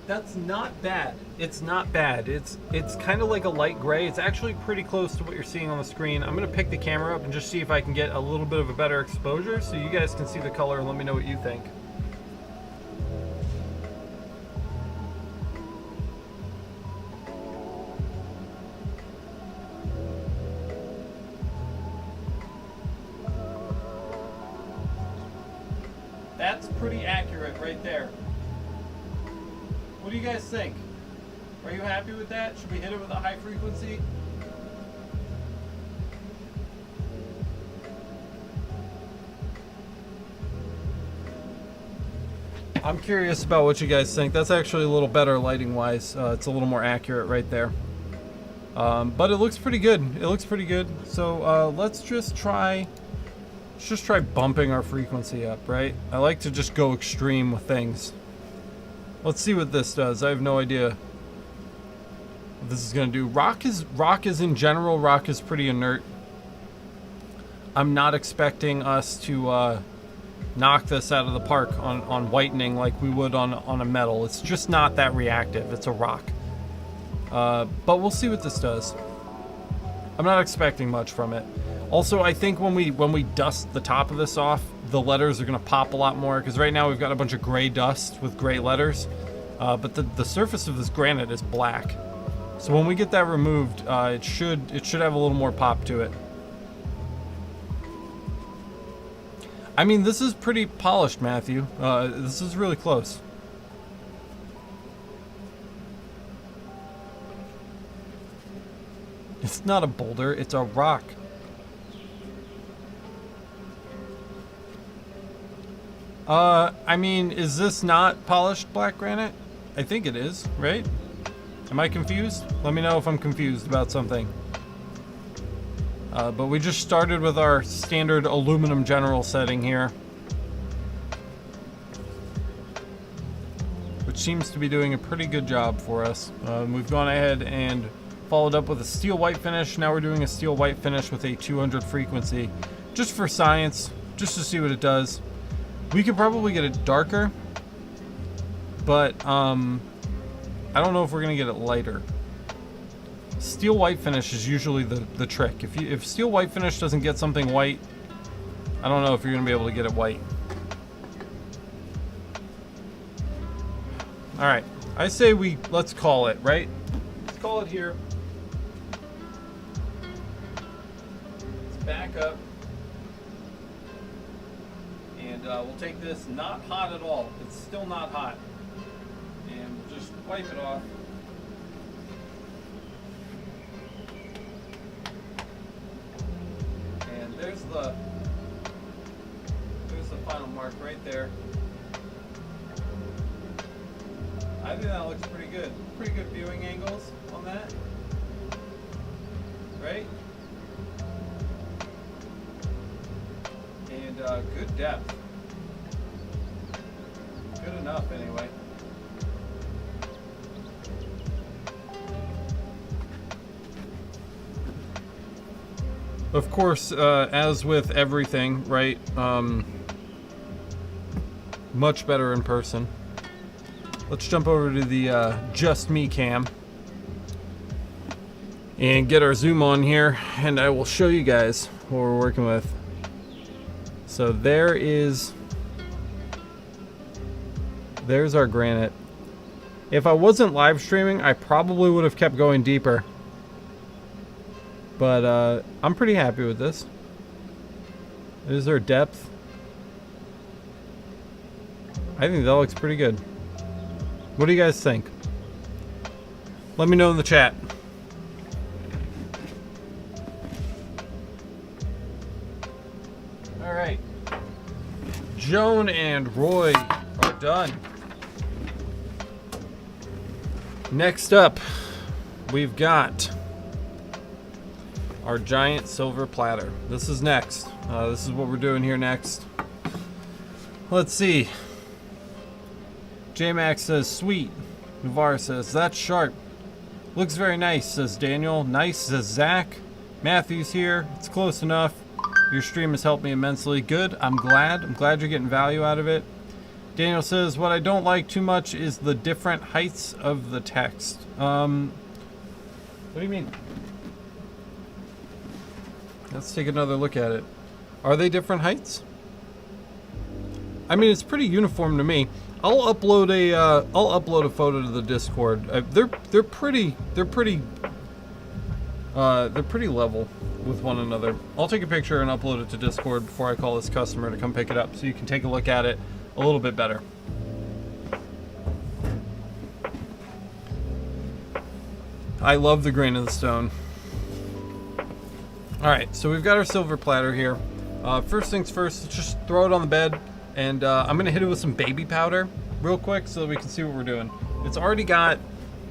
That's not bad. It's not bad. It's kind of like a light gray. It's actually pretty close to what you're seeing on the screen. I'm going to pick the camera up and just see if I can get a little bit of a better exposure so you guys can see the color and let me know what you think. That's pretty accurate right there. What do you guys think? Are you happy with that? Should we hit it with a high frequency? I'm curious about what you guys think. That's actually a little better lighting wise. It's a little more accurate right there. But it looks pretty good. It looks pretty good. So let's just try bumping our frequency up, right? I like to just go extreme with things. Let's see what this does. I have no idea what this is gonna do. Rock is in general, rock is pretty inert. I'm not expecting us to knock this out of the park on whitening like we would on a metal. It's just not that reactive. It's a rock. But we'll see what this does. I'm not expecting much from it. Also, I think when we dust the top of this off, the letters are going to pop a lot more, because right now we've got a bunch of gray dust with gray letters, but the surface of this granite is black. So when we get that removed, it should have a little more pop to it. I mean, this is pretty polished, Matthew. This is really close. It's not a boulder, it's a rock. I mean, is this not polished black granite? I think it is, right? Am I confused? Let me know if I'm confused about something. But we just started with our standard aluminum general setting here, which seems to be doing a pretty good job for us. We've gone ahead and followed up with a steel white finish. Now we're doing a steel white finish with a 200 frequency, just for science, just to see what it does. We could probably get it darker, but I don't know if we're gonna get it lighter. Steel white finish is usually the trick. If steel white finish doesn't get something white, I don't know if you're gonna be able to get it white. All right, I say let's call it, right? Let's call it here. Let's back up. And we'll take this, not hot at all. It's still not hot. And we'll just wipe it off. And there's the final mark right there. I think that looks pretty good. Pretty good viewing angles on that. Right? And good depth. Good enough anyway. Of course, as with everything, right? Much better in person. Let's jump over to the Just Me cam and get our zoom on here, and I will show you guys what we're working with. So there's our granite. If I wasn't live streaming, I probably would have kept going deeper. But I'm pretty happy with this. Is there depth? I think that looks pretty good. What do you guys think? Let me know in the chat. All right. Joan and Roy are done. Next up, we've got our giant silver platter. This is next. This is what we're doing here next. Let's see. J-Max says, sweet. Navarre says, that's sharp. Looks very nice, says Daniel. Nice, says Zach. Matthew's here. It's close enough. Your stream has helped me immensely. Good. I'm glad. I'm glad you're getting value out of it. Daniel says, what I don't like too much is the different heights of the text. What do you mean? Let's take another look at it. Are they different heights? I mean, it's pretty uniform to me. I'll upload a photo to the Discord. They're pretty level with one another. I'll take a picture and upload it to Discord before I call this customer to come pick it up, so you can take a look at it a little bit better. I love the grain of the stone. Alright, so we've got our silver platter here. First things first, let's just throw it on the bed, and I'm going to hit it with some baby powder real quick so that we can see what we're doing. It's already got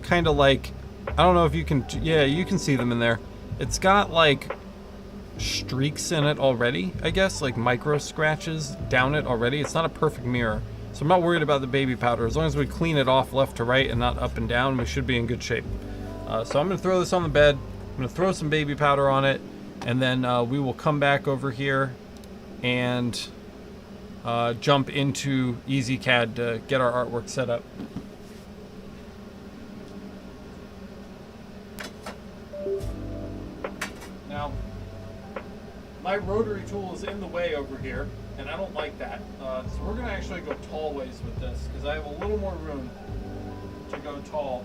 kind of like, I don't know if you can, yeah, you can see them in there. It's got like streaks in it already, I guess, like micro scratches down it already. It's not a perfect mirror, so I'm not worried about the baby powder. As long as we clean it off left to right and not up and down, we should be in good shape. So I'm going to throw this on the bed. I'm going to throw some baby powder on it, and then we will come back over here and jump into EasyCAD to get our artwork set up. Now, my rotary tool is in the way over here, and I don't like that. So we're going to actually go tall ways with this, because I have a little more room to go tall.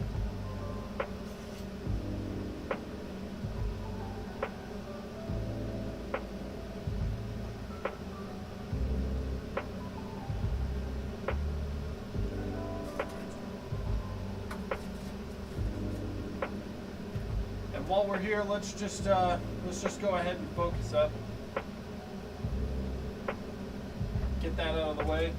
While we're here, let's just go ahead and focus up. Get that out of the way.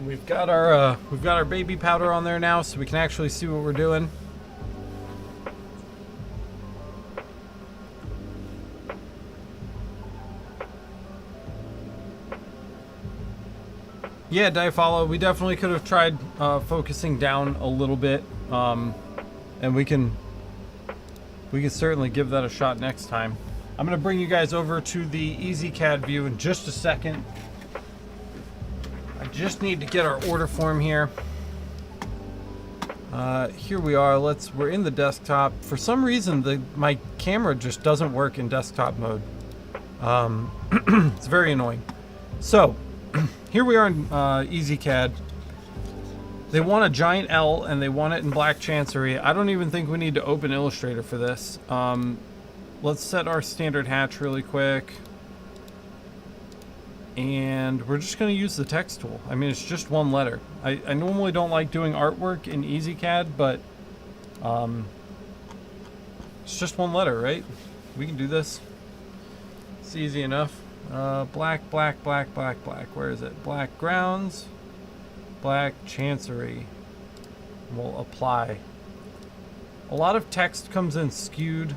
we've got our baby powder on there now, so we can actually see what we're doing. Yeah, Difollow, we definitely could have tried focusing down a little bit, and we can certainly give that a shot next time. I'm going to bring you guys over to the EasyCAD view in just a second. I just need to get our order form here. Here we are. We're in the desktop. For some reason, my camera just doesn't work in desktop mode. It's very annoying. So, here we are in EasyCAD. They want a giant L and they want it in black chancery. I don't even think we need to open Illustrator for this. Let's set our standard hatch really quick. And we're just going to use the text tool. I mean, it's just one letter. I normally don't like doing artwork in EasyCAD, but it's just one letter, right? We can do this. It's easy enough. Black, black, black, black, black. Where is it? Black grounds, black chancery. We'll apply. A lot of text comes in skewed.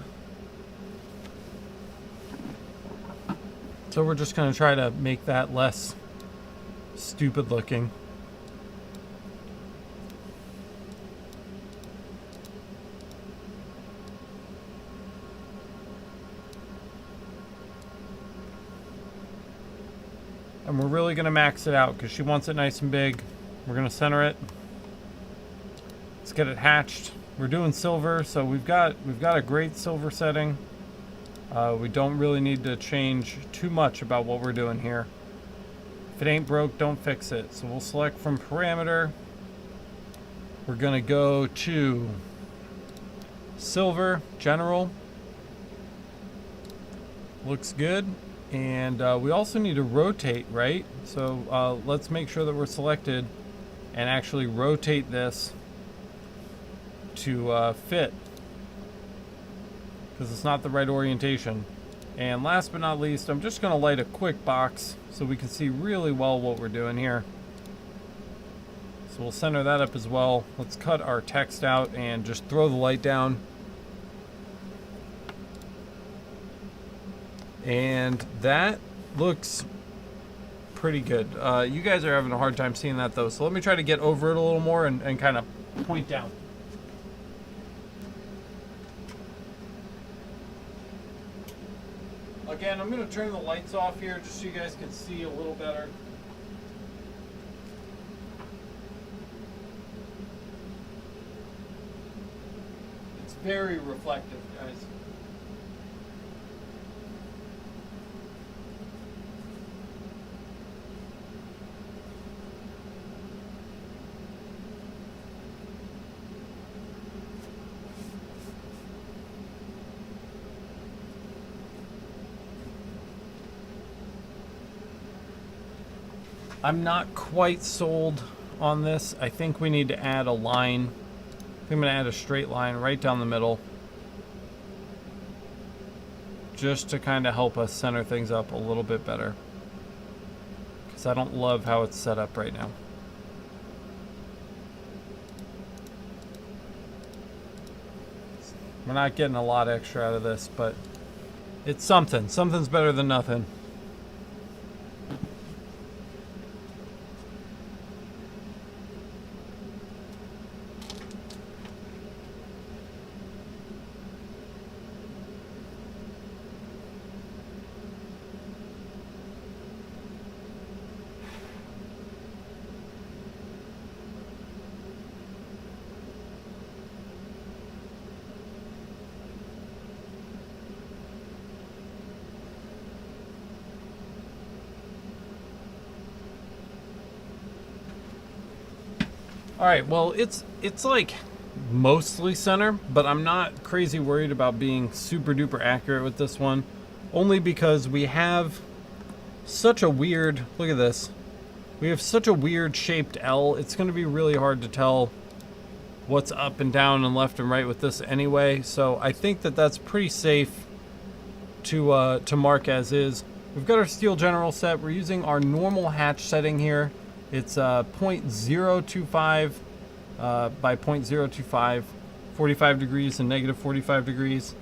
So we're just going to try to make that less stupid looking. And we're really going to max it out because she wants it nice and big. We're going to center it. Let's get it hatched. We're doing silver, so we've got a great silver setting. We don't really need to change too much about what we're doing here. If it ain't broke, don't fix it. So we'll select from parameter. We're going to go to silver, general. Looks good. And we also need to rotate, right? So let's make sure that we're selected and actually rotate this to fit, because it's not the right orientation. And last but not least, I'm just going to light a quick box so we can see really well what we're doing here. So we'll center that up as well. Let's cut our text out and just throw the light down. And that looks pretty good. You guys are having a hard time seeing that though, so let me try to get over it a little more and kind of point down. Again, I'm going to turn the lights off here just so you guys can see a little better. It's very reflective, guys. I'm not quite sold on this. I think we need to add a line. I'm going to add a straight line right down the middle, just to kind of help us center things up a little bit better, because I don't love how it's set up right now. We're not getting a lot extra out of this, but it's something. Something's better than nothing. All right, well, it's like mostly center, but I'm not crazy worried about being super duper accurate with this one, only because we have such a weird, look at this, we have such a weird shaped L. It's going to be really hard to tell what's up and down and left and right with this anyway, so I think that that's pretty safe to mark as is. We've got our steel general set. We're using our normal hatch setting here. It's 0.025 by 0.025, 45 degrees and negative 45 degrees,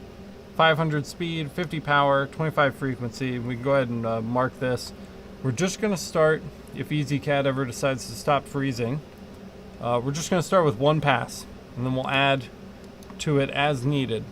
500 speed, 50 power, 25 frequency. We can go ahead and mark this. We're just going to start, if EasyCAD ever decides to stop freezing, we're just going to start with one pass, and then we'll add to it as needed.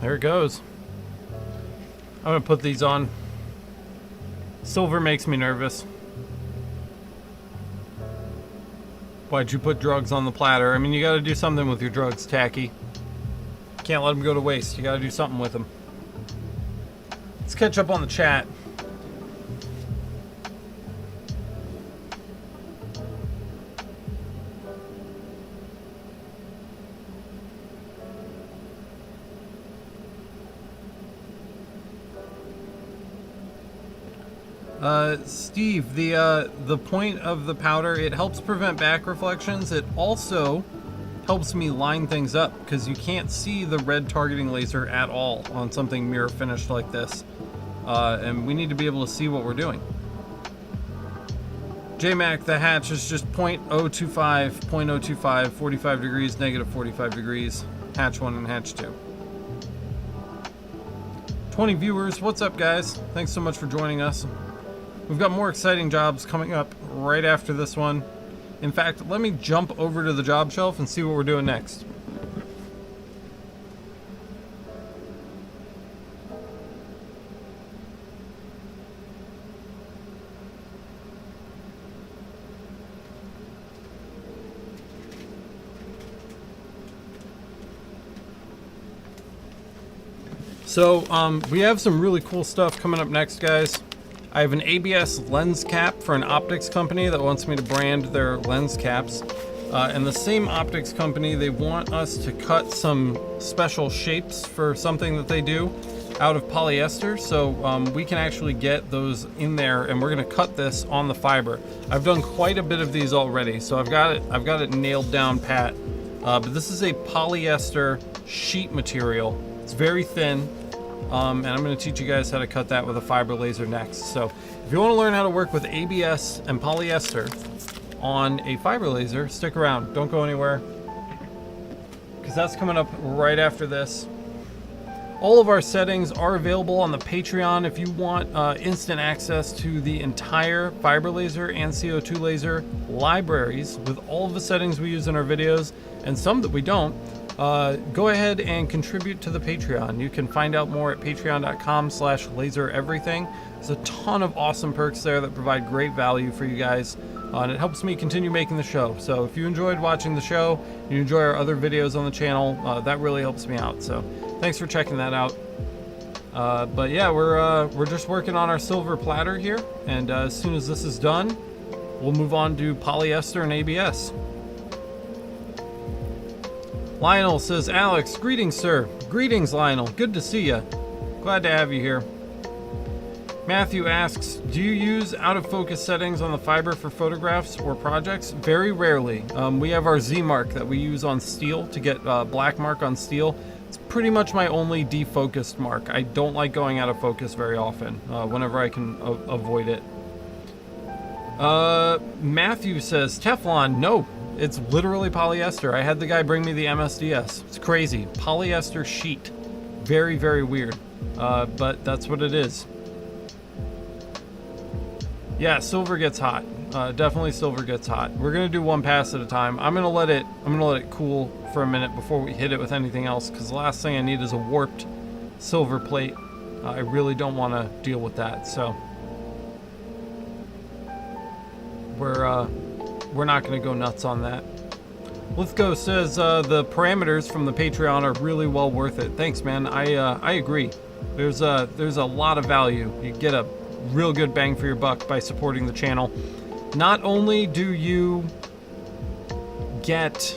There it goes. I'm gonna put these on. Silver makes me nervous. Why'd you put drugs on the platter? I mean, you gotta do something with your drugs, Tacky. Can't let them go to waste. You gotta do something with them. Let's catch up on the chat. Steve, the point of the powder, it helps prevent back reflections. It also helps me line things up because you can't see the red targeting laser at all on something mirror finished like this. And we need to be able to see what we're doing. JMac, the hatch is just 0.025, 45 degrees, negative 45 degrees, hatch 1 and hatch 2. 20 viewers, what's up guys? Thanks so much for joining us. We've got more exciting jobs coming up right after this one. In fact, let me jump over to the job shelf and see what we're doing next. So we have some really cool stuff coming up next, guys. I have an ABS lens cap for an optics company that wants me to brand their lens caps. And the same optics company, they want us to cut some special shapes for something that they do out of polyester. So we can actually get those in there, and we're gonna cut this on the fiber. I've done quite a bit of these already, so I've got it nailed down pat. But this is a polyester sheet material. It's very thin. And I'm going to teach you guys how to cut that with a fiber laser next. So if you want to learn how to work with ABS and polyester on a fiber laser, stick around. Don't go anywhere, because that's coming up right after this. All of our settings are available on the Patreon if you want instant access to the entire fiber laser and CO2 laser libraries with all of the settings we use in our videos and some that we don't. Go ahead and contribute to the Patreon. You can find out more at patreon.com/lasereverything. There's a ton of awesome perks there that provide great value for you guys, and it helps me continue making the show. So if you enjoyed watching the show, you enjoy our other videos on the channel, that really helps me out. So thanks for checking that out. But yeah, we're just working on our silver platter here, and as soon as this is done, we'll move on to polyester and ABS. Lionel says, Alex, greetings, sir. Greetings, Lionel. Good to see you. Glad to have you here. Matthew asks, do you use out-of-focus settings on the fiber for photographs or projects? Very rarely. We have our Z mark that we use on steel to get black mark on steel. It's pretty much my only defocused mark. I don't like going out of focus very often, whenever I can avoid it. Matthew says, Teflon, no. It's literally polyester. I had the guy bring me the MSDS. It's crazy. Polyester sheet. Very, very weird. But that's what it is. Yeah, silver gets hot. Definitely silver gets hot. We're gonna do one pass at a time. I'm gonna let it cool for a minute before we hit it with anything else, because the last thing I need is a warped silver plate. I really don't want to deal with that. So we're not going to go nuts on that. Lithgo says the parameters from the Patreon are really well worth it. Thanks, man. I agree. There's a lot of value. You get a real good bang for your buck by supporting the channel. Not only do you get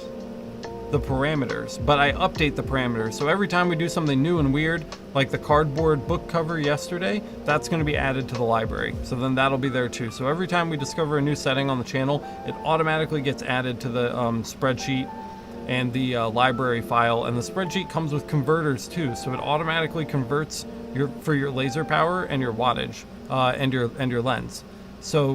the parameters, but I update the parameters. So every time we do something new and weird, like the cardboard book cover yesterday, that's going to be added to the library. So then that'll be there too. So every time we discover a new setting on the channel, it automatically gets added to the spreadsheet and the library file. And the spreadsheet comes with converters too, so it automatically converts for your laser power and your wattage and your lens. So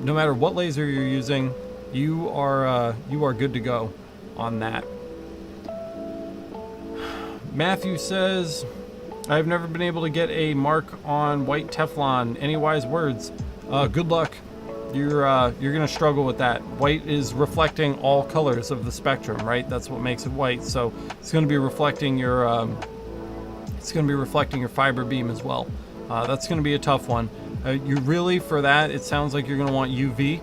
no matter what laser you're using, you are good to go on that. Matthew says, I've never been able to get a mark on white Teflon. Any wise words? Good luck. You're gonna struggle with that. White is reflecting all colors of the spectrum, right? That's what makes it white. So it's gonna be reflecting your fiber beam as well. That's gonna be a tough one. You really, for that, it sounds like you're gonna want UV.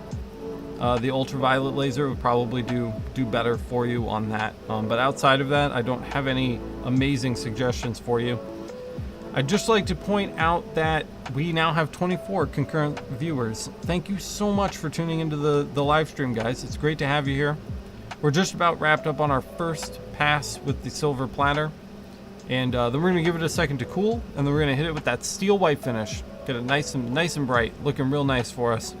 The ultraviolet laser would probably do better for you on that. But outside of that, I don't have any amazing suggestions for you. I'd just like to point out that we now have 24 concurrent viewers. Thank you so much for tuning into the live stream, guys. It's great to have you here. We're just about wrapped up on our first pass with the silver platter. And then we're gonna give it a second to cool, and then we're gonna hit it with that steel white finish. Get it nice and bright, looking real nice for us.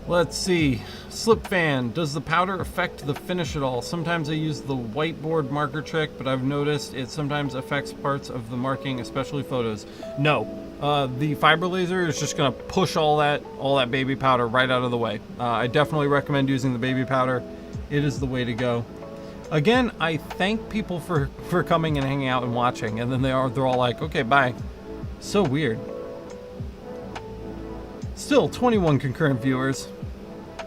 Let's see. Slip fan. Does the powder affect the finish at all? Sometimes I use the whiteboard marker trick, but I've noticed it sometimes affects parts of the marking, especially photos. No. The fiber laser is just going to push all that baby powder right out of the way. I definitely recommend using the baby powder. It is the way to go. Again, I thank people for coming and hanging out and watching, and then they're all like, okay, bye. So weird. Still 21 concurrent viewers.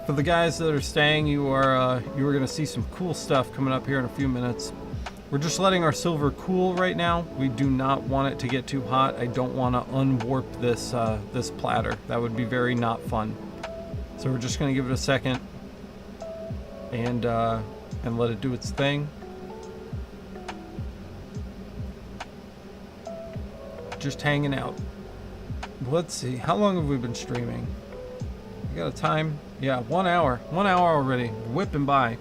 For the guys that are staying, you are going to see some cool stuff coming up here in a few minutes. We're just letting our silver cool right now. We do not want it to get too hot. I don't want to unwarp this this platter. That would be very not fun. So we're just going to give it a second and let it do its thing. Just hanging out. Let's see. How long have we been streaming? We got a time? Yeah, 1 hour. 1 hour already. Whipping by.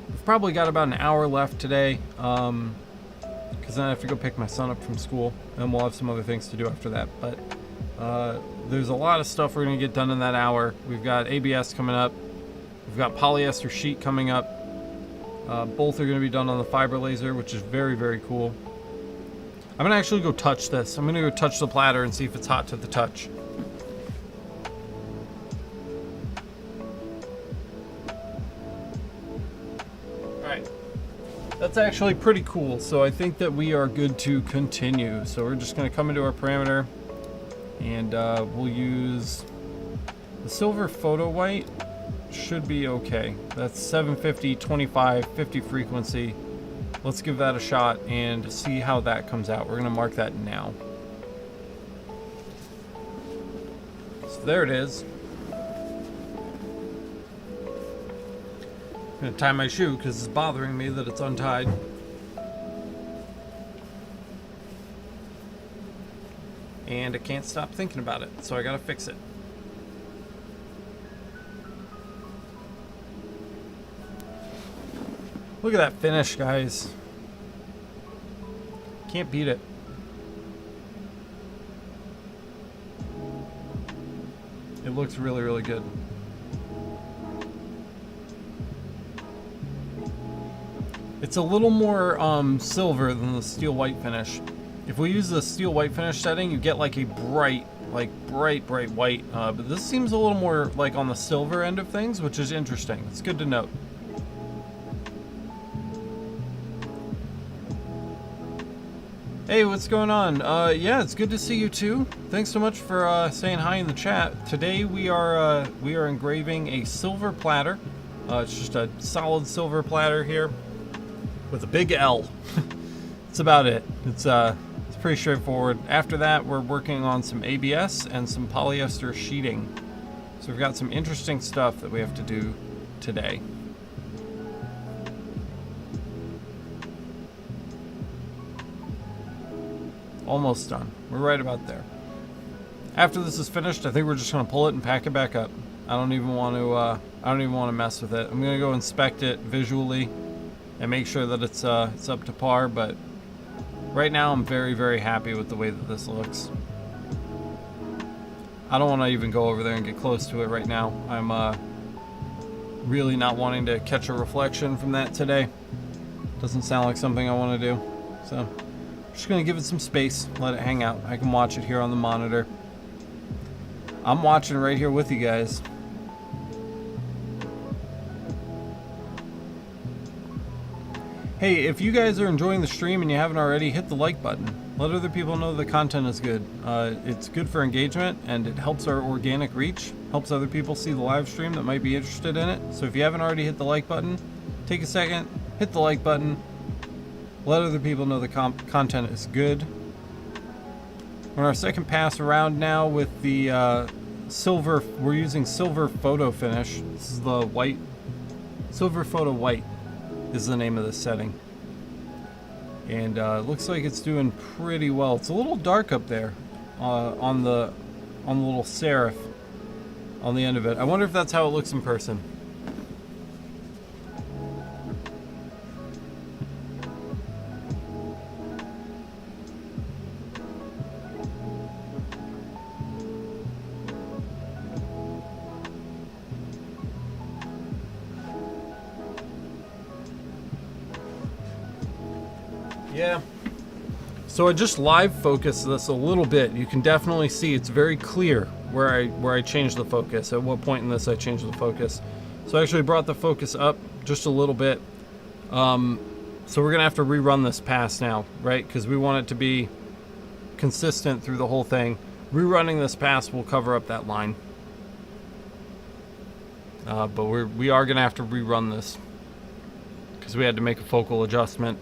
We've probably got about an hour left today, because then I have to go pick my son up from school, and we'll have some other things to do after that. But there's a lot of stuff we're going to get done in that hour. We've got ABS coming up. We've got polyester sheet coming up. Both are going to be done on the fiber laser, which is very, very cool. I'm going to actually go touch this. I'm going to go touch the platter and see if it's hot to the touch. Alright. That's actually pretty cool. So I think that we are good to continue. So we're just going to come into our parameter and we'll use the silver photo white. Should be okay. That's 750, 25, 50 frequency. Let's give that a shot and see how that comes out. We're going to mark that now. So there it is. I'm going to tie my shoe because it's bothering me that it's untied. And I can't stop thinking about it, so I got to fix it. Look at that finish, guys. Can't beat it. It looks really, really good. It's a little more silver than the steel white finish. If we use the steel white finish setting, you get like a bright white. But this seems a little more like on the silver end of things, which is interesting. It's good to note. Hey, what's going on? Yeah, it's good to see you too. Thanks so much for saying hi in the chat. Today we are engraving a silver platter. It's just a solid silver platter here with a big L. That's about it. It's pretty straightforward. After that, we're working on some ABS and some polyester sheeting. So we've got some interesting stuff that we have to do today. Almost done. We're right about there. After this is finished, I think we're just going to pull it and pack it back up. I don't even want to mess with it. I'm gonna go inspect it visually and make sure that it's up to par. But right now, I'm very, very happy with the way that this looks. I don't want to even go over there and get close to it right now. I'm really not wanting to catch a reflection from that today. Doesn't sound like something I want to do. So I'm just going to give it some space, let it hang out. I can watch it here on the monitor. I'm watching right here with you guys. Hey, if you guys are enjoying the stream and you haven't already, hit the like button. Let other people know the content is good. It's good for engagement, and it helps our organic reach, helps other people see the live stream that might be interested in it. So if you haven't already hit the like button, take a second, hit the like button. Let other people know the content is good. We're on our second pass around now with the silver. We're using silver photo finish. This is the white. Silver photo white is the name of this setting. And it looks like it's doing pretty well. It's a little dark up there on the little serif on the end of it. I wonder if that's how it looks in person. Yeah. So I just live focused this a little bit. You can definitely see it's very clear where I changed the focus. At what point in this I changed the focus. So I actually brought the focus up just a little bit. So we're gonna have to rerun this pass now, right? Because we want it to be consistent through the whole thing. Rerunning this pass will cover up that line. But we are gonna have to rerun this because we had to make a focal adjustment.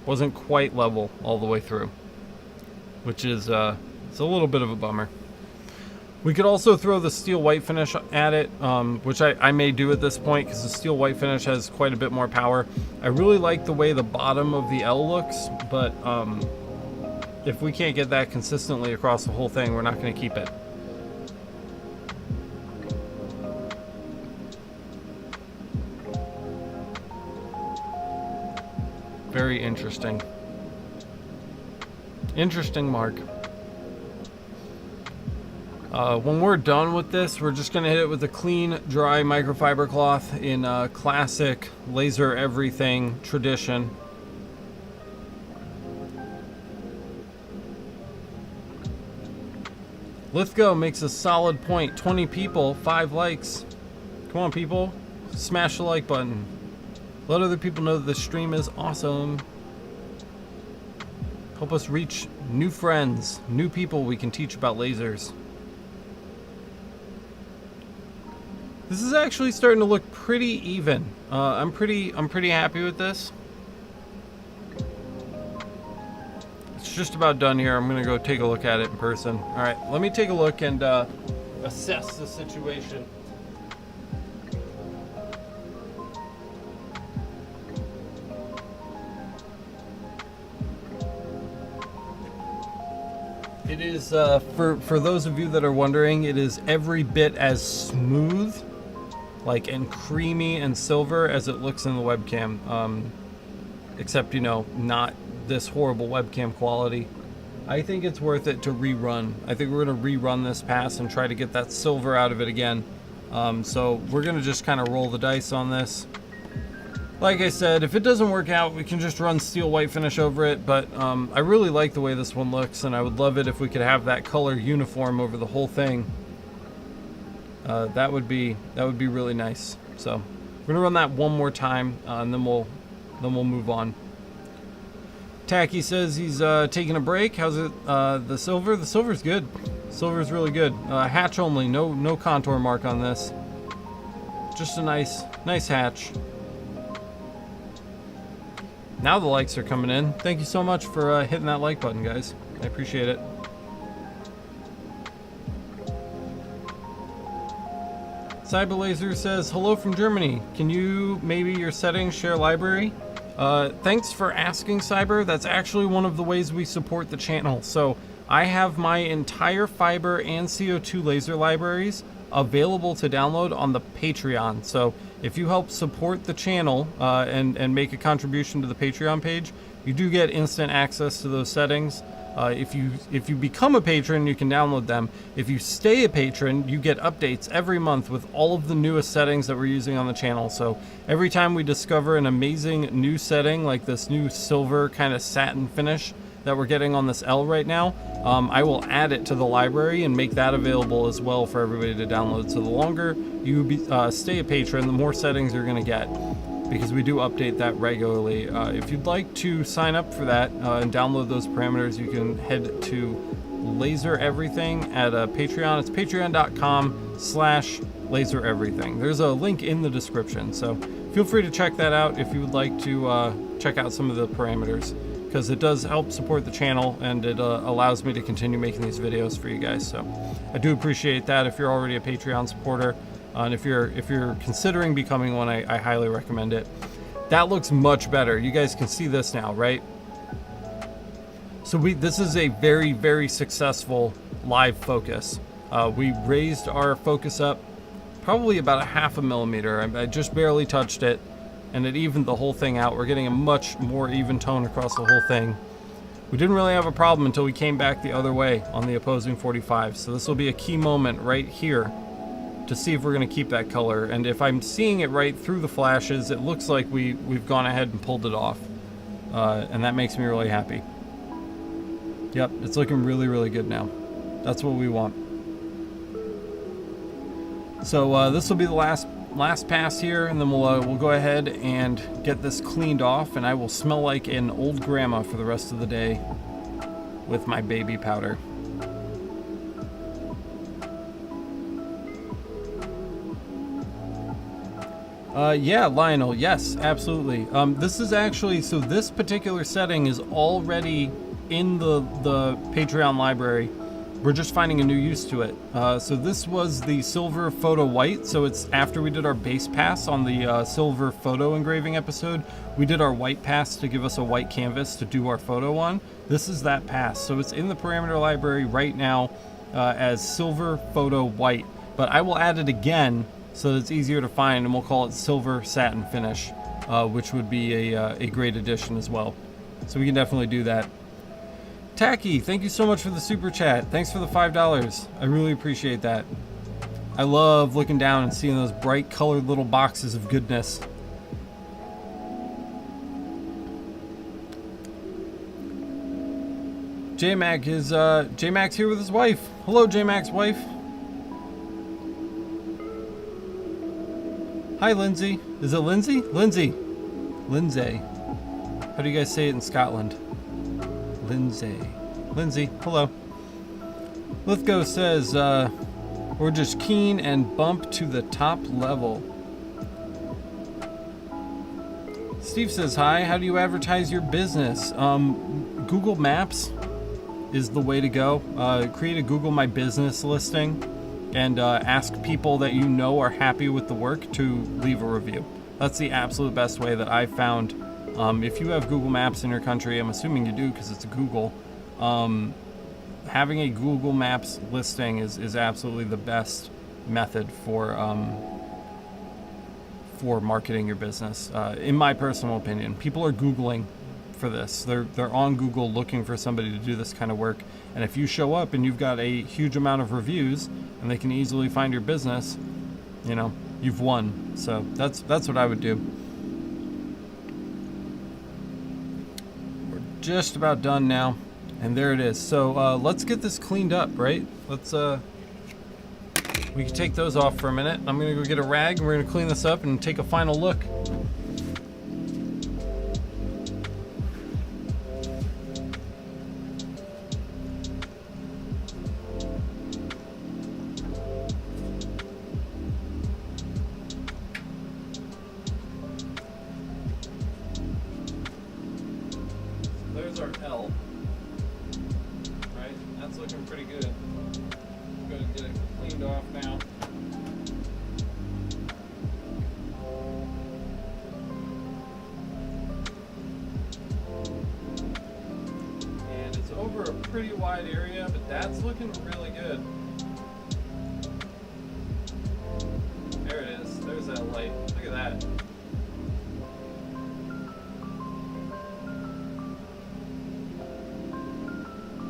Wasn't quite level all the way through, which is it's a little bit of a bummer. We could also throw the steel white finish at it, which I may do at this point because the steel white finish has quite a bit more power. I really like the way the bottom of the L looks, but if we can't get that consistently across the whole thing, we're not going to keep it. Very interesting. Interesting, Mark. When we're done with this, we're just going to hit it with a clean, dry microfiber cloth in classic laser everything tradition. Lithgow makes a solid point. 20 people, 5 likes. Come on, people. Smash the like button. Let other people know that the stream is awesome. Help us reach new friends, new people we can teach about lasers. This is actually starting to look pretty even. I'm pretty happy with this. It's just about done here. I'm gonna go take a look at it in person. All right, let me take a look and assess the situation. It is, for those of you that are wondering, it is every bit as smooth, like, and creamy and silver as it looks in the webcam. Except, you know, not this horrible webcam quality. I think it's worth it to rerun. I think we're going to rerun this pass and try to get that silver out of it again. So we're going to just kind of roll the dice on this. Like I said, if it doesn't work out, we can just run steel white finish over it, but I really like the way this one looks, and I would love it if we could have that color uniform over the whole thing. That would be really nice. So we're gonna run that one more time, and then we'll move on. Tacky says he's taking a break. How's it? The silver? The silver's good. Silver's really good. Hatch only, no contour mark on this. Just a nice hatch. Now the likes are coming in. Thank you so much for hitting that like button, guys. I appreciate it. Cyberlaser says, hello from Germany. Can you, maybe your settings, share library? Thanks for asking, Cyber. That's actually one of the ways we support the channel. So I have my entire fiber and CO2 laser libraries available to download on the Patreon. So if you help support the channel and make a contribution to the Patreon page, you do get instant access to those settings. If you become a patron, you can download them. If you stay a patron, you get updates every month with all of the newest settings that we're using on the channel. So every time we discover an amazing new setting, like this new silver kind of satin finish that we're getting on this L right now, I will add it to the library and make that available as well for everybody to download. So the longer you stay a patron, the more settings you're going to get, because we do update that regularly. If you'd like to sign up for that and download those parameters, you can head to Laser Everything at Patreon. It's patreon.com/lasereverything. There's a link in the description, so feel free to check that out if you would like to check out some of the parameters, because it does help support the channel and it allows me to continue making these videos for you guys. So I do appreciate that. If you're already a Patreon supporter, and if you're considering becoming one, I highly recommend it. That looks much better. You guys can see this now, right? So this is a very, very successful live focus. We raised our focus up probably about 1/2 millimeter. I just barely touched it, and it evened the whole thing out. We're getting a much more even tone across the whole thing. We didn't really have a problem until we came back the other way on the opposing 45. So this will be a key moment right here to see if we're going to keep that color. And if I'm seeing it right through the flashes, it looks like we've gone ahead and pulled it off. And that makes me really happy. Yep, it's looking really, really good now. That's what we want. So this will be the last pass here, and then we'll go ahead and get this cleaned off, and I will smell like an old grandma for the rest of the day with my baby powder. Yeah, Lionel, yes, absolutely. This is actually, so this particular setting is already in the Patreon library. We're just finding a new use to it. So this was the silver photo white. So it's after we did our base pass on the silver photo engraving episode, we did our white pass to give us a white canvas to do our photo on. This is that pass. So it's in the parameter library right now as silver photo white, but I will add it again so that it's easier to find, and we'll call it silver satin finish, which would be a great addition as well. So we can definitely do that. Tacky, thank you so much for the super chat. Thanks for the $5. I really appreciate that. I love looking down and seeing those bright colored little boxes of goodness. J-Mac is, J-Mac's here with his wife. Hello, J-Mac's wife. Hi, Lindsay. Is it Lindsay? Lindsay. Lindsay. How do you guys say it in Scotland? Lindsay. Lindsay, hello. Lithgow says, we're just keen and bump to the top level. Steve says, hi, how do you advertise your business? Google Maps is the way to go. Create a Google My Business listing and ask people that you know are happy with the work to leave a review. That's the absolute best way that I've found. If you have Google Maps in your country, I'm assuming you do because it's Google, having a Google Maps listing is absolutely the best method for marketing your business. In my personal opinion, people are Googling for this. They're on Google looking for somebody to do this kind of work. And if you show up and you've got a huge amount of reviews and they can easily find your business, you know, you've won. So that's what I would do. We're just about done now. And there it is. So let's get this cleaned up, right? Let's we can take those off for a minute. I'm gonna go get a rag and we're gonna clean this up and take a final look. There's our L. Right? That's looking pretty good. I'm going to get it cleaned off now. And it's over a pretty wide area, but that's looking really good. that light. Look at that.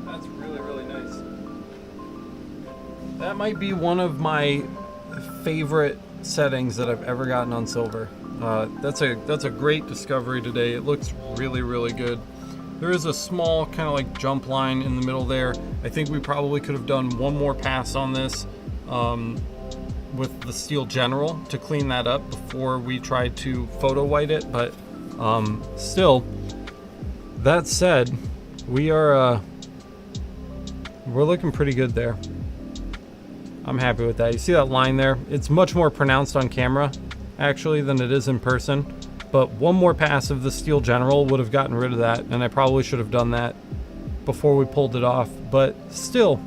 That's really, really nice. That might be one of my favorite settings that I've ever gotten on silver. That's a great discovery today. It looks really, really good. There is a small kind of like jump line in the middle there. I think we probably could have done one more pass on this with the steel general to clean that up before we tried to photo white it. But still, that said, we're looking pretty good there. I'm happy with that. You see that line there? It's much more pronounced on camera actually than it is in person. But one more pass of the steel general would have gotten rid of that, and I probably should have done that before we pulled it off. But still,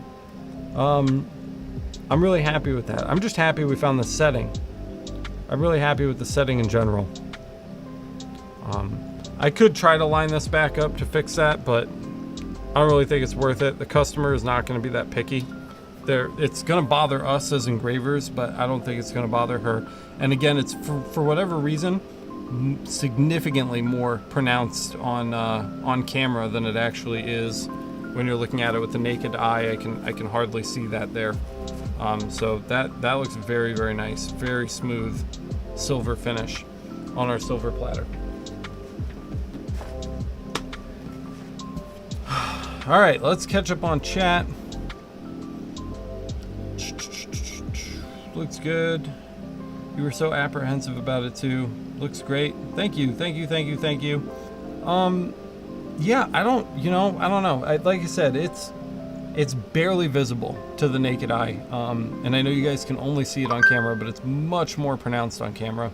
I'm really happy with that. I'm just happy we found the setting. I'm really happy with the setting in general. I could try to line this back up to fix that, but I don't really think it's worth it. The customer is not going to be that picky. It's going to bother us as engravers, but I don't think it's going to bother her. And again, it's for whatever reason significantly more pronounced on camera than it actually is when you're looking at it with the naked eye. I can hardly see that there. So that looks very, very nice. Very smooth silver finish on our silver platter. All right, let's catch up on chat. Looks good. You were so apprehensive about it too. Looks great. Thank you. Yeah, I don't know. Like I said, it's barely visible to the naked eye. And I know you guys can only see it on camera, but it's much more pronounced on camera.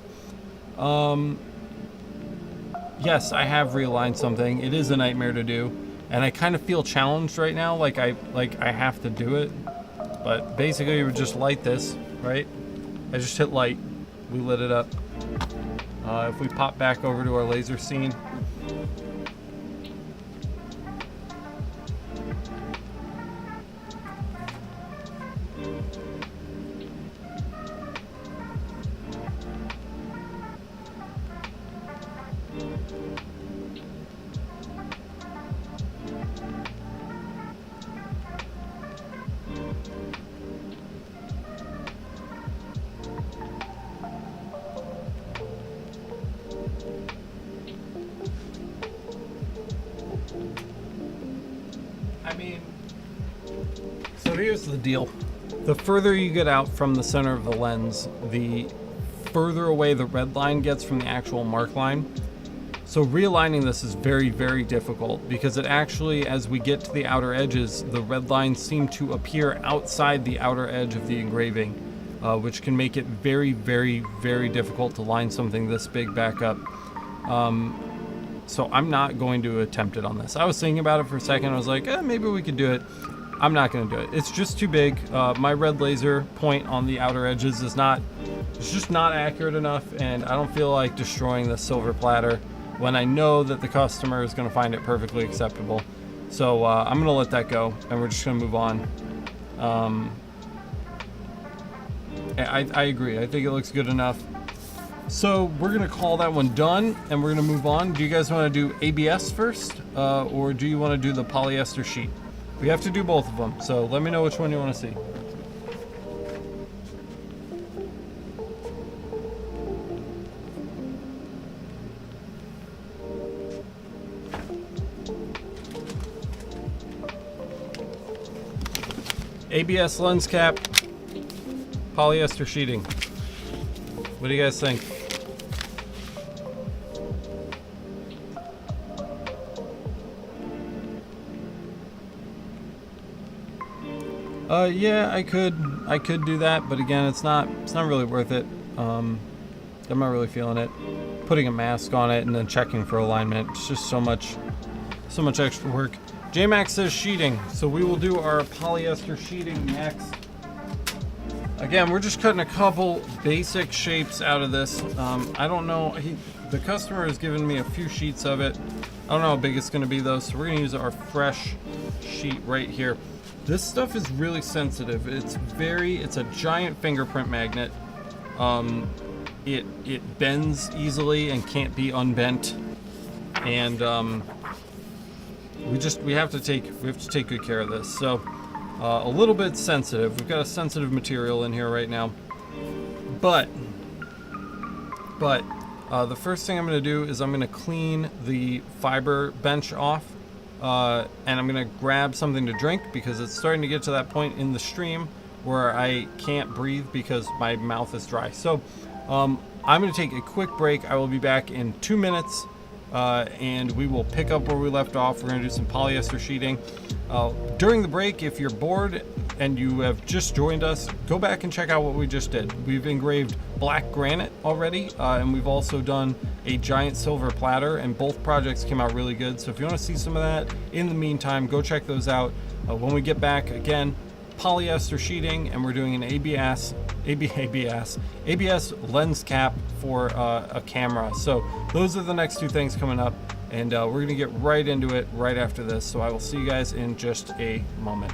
Yes, I have realigned something. It is a nightmare to do, and I kind of feel challenged right now, like I have to do it. But basically, you would just light this, right? I just hit light. We lit it up. If we pop back over to our laser scene, so here's the deal. The further you get out from the center of the lens, the further away the red line gets from the actual mark line. So realigning this is very, very difficult because it actually, as we get to the outer edges, the red lines seem to appear outside the outer edge of the engraving, which can make it very, very, very difficult to line something this big back up. So I'm not going to attempt it on this. I was thinking about it for a second. I was like, maybe we could do it. I'm not going to do it. It's just too big. My red laser point on the outer edges is it's just not accurate enough, and I don't feel like destroying the silver platter when I know that the customer is going to find it perfectly acceptable. So I'm going to let that go, and we're just going to move on. I agree. I think it looks good enough. So we're going to call that one done, and we're going to move on. Do you guys want to do ABS first, or do you want to do the polyester sheet? We have to do both of them, so let me know which one you want to see. ABS lens cap, polyester sheeting. What do you guys think? Yeah, I could do that, but again, it's not really worth it. I'm not really feeling it. Putting a mask on it and then checking for alignment, it's just so much extra work. JMax says sheeting, so we will do our polyester sheeting next. Again, we're just cutting a couple basic shapes out of this. I don't know, the customer has given me a few sheets of it. I don't know how big it's going to be though, so we're going to use our fresh sheet right here. This stuff is really sensitive. It's a giant fingerprint magnet. it bends easily and can't be unbent, and we have to take good care of this. So a little bit sensitive. We've got a sensitive material in here right now, but the first thing I'm going to do is I'm going to clean the fiber bench off, and I'm going to grab something to drink because it's starting to get to that point in the stream where I can't breathe because my mouth is dry. So I'm going to take a quick break. I will be back in 2 minutes, and we will pick up where we left off. We're going to do some polyester sheeting. During the break, if you're bored and you have just joined us, go back and check out what we just did. We've engraved black granite already, and we've also done a giant silver platter, and both projects came out really good. So if you want to see some of that in the meantime, go check those out. When we get back, again, polyester sheeting, and we're doing an ABS lens cap for a camera. So those are the next two things coming up, and we're going to get right into it right after this. So I will see you guys in just a moment.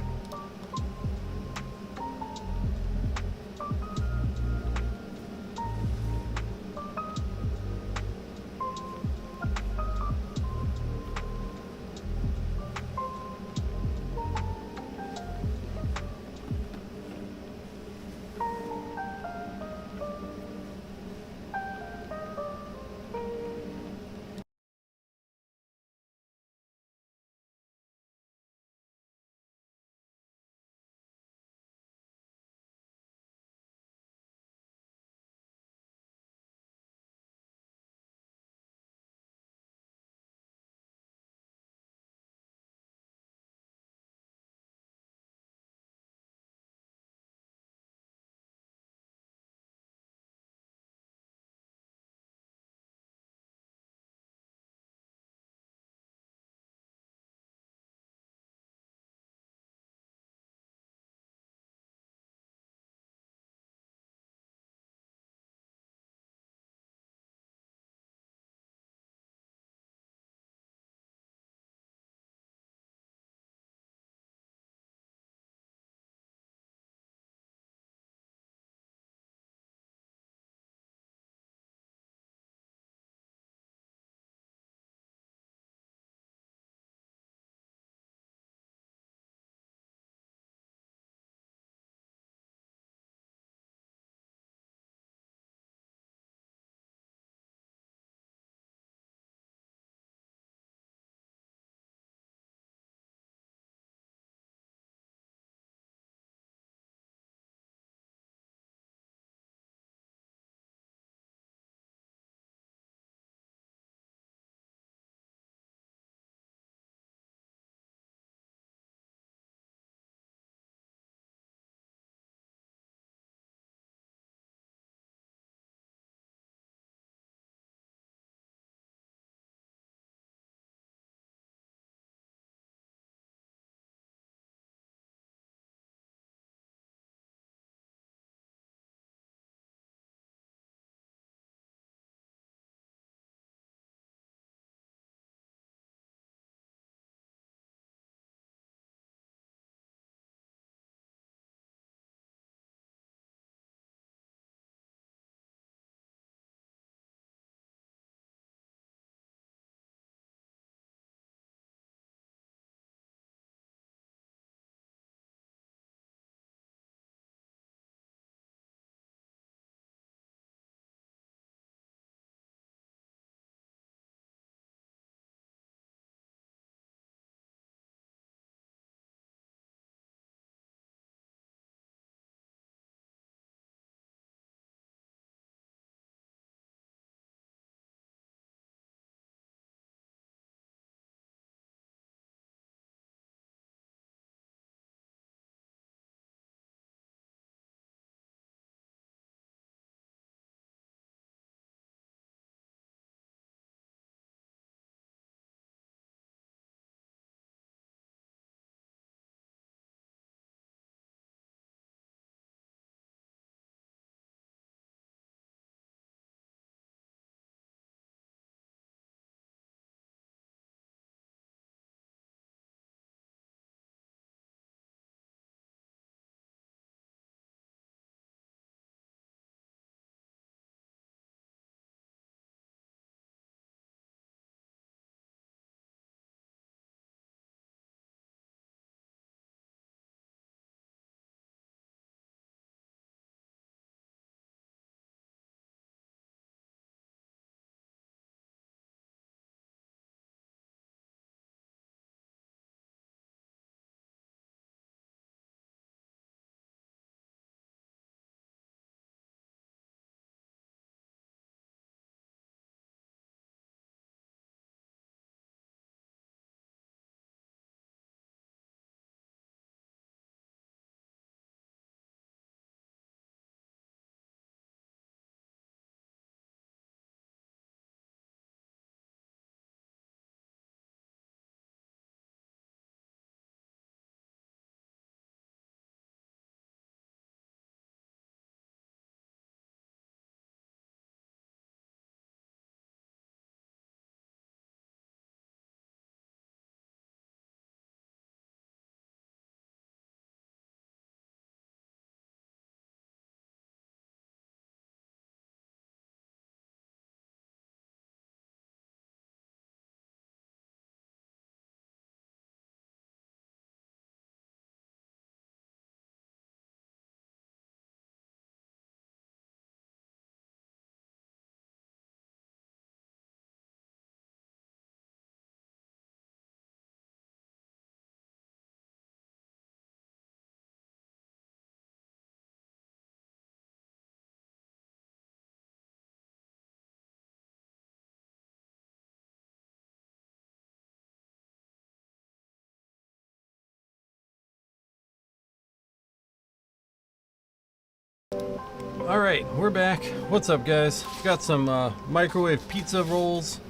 Alright, we're back. What's up, guys? Got some microwave pizza rolls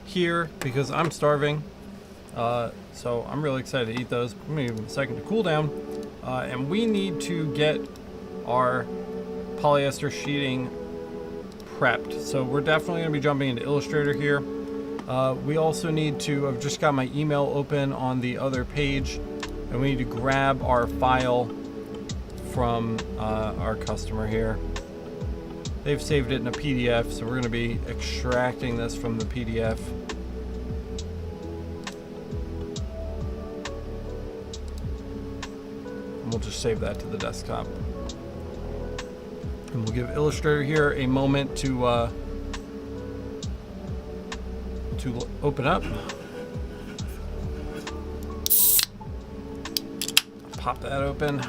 here because I'm starving. So I'm really excited to eat those. I'm gonna give them a second to cool down. And we need to get our polyester sheeting prepped. So we're definitely gonna be jumping into Illustrator here. We also need to, I've just got my email open on the other page, and we need to grab our file from our customer here. They've saved it in a PDF, so we're going to be extracting this from the PDF. And we'll just save that to the desktop. And we'll give Illustrator here a moment to open up. Pop that open.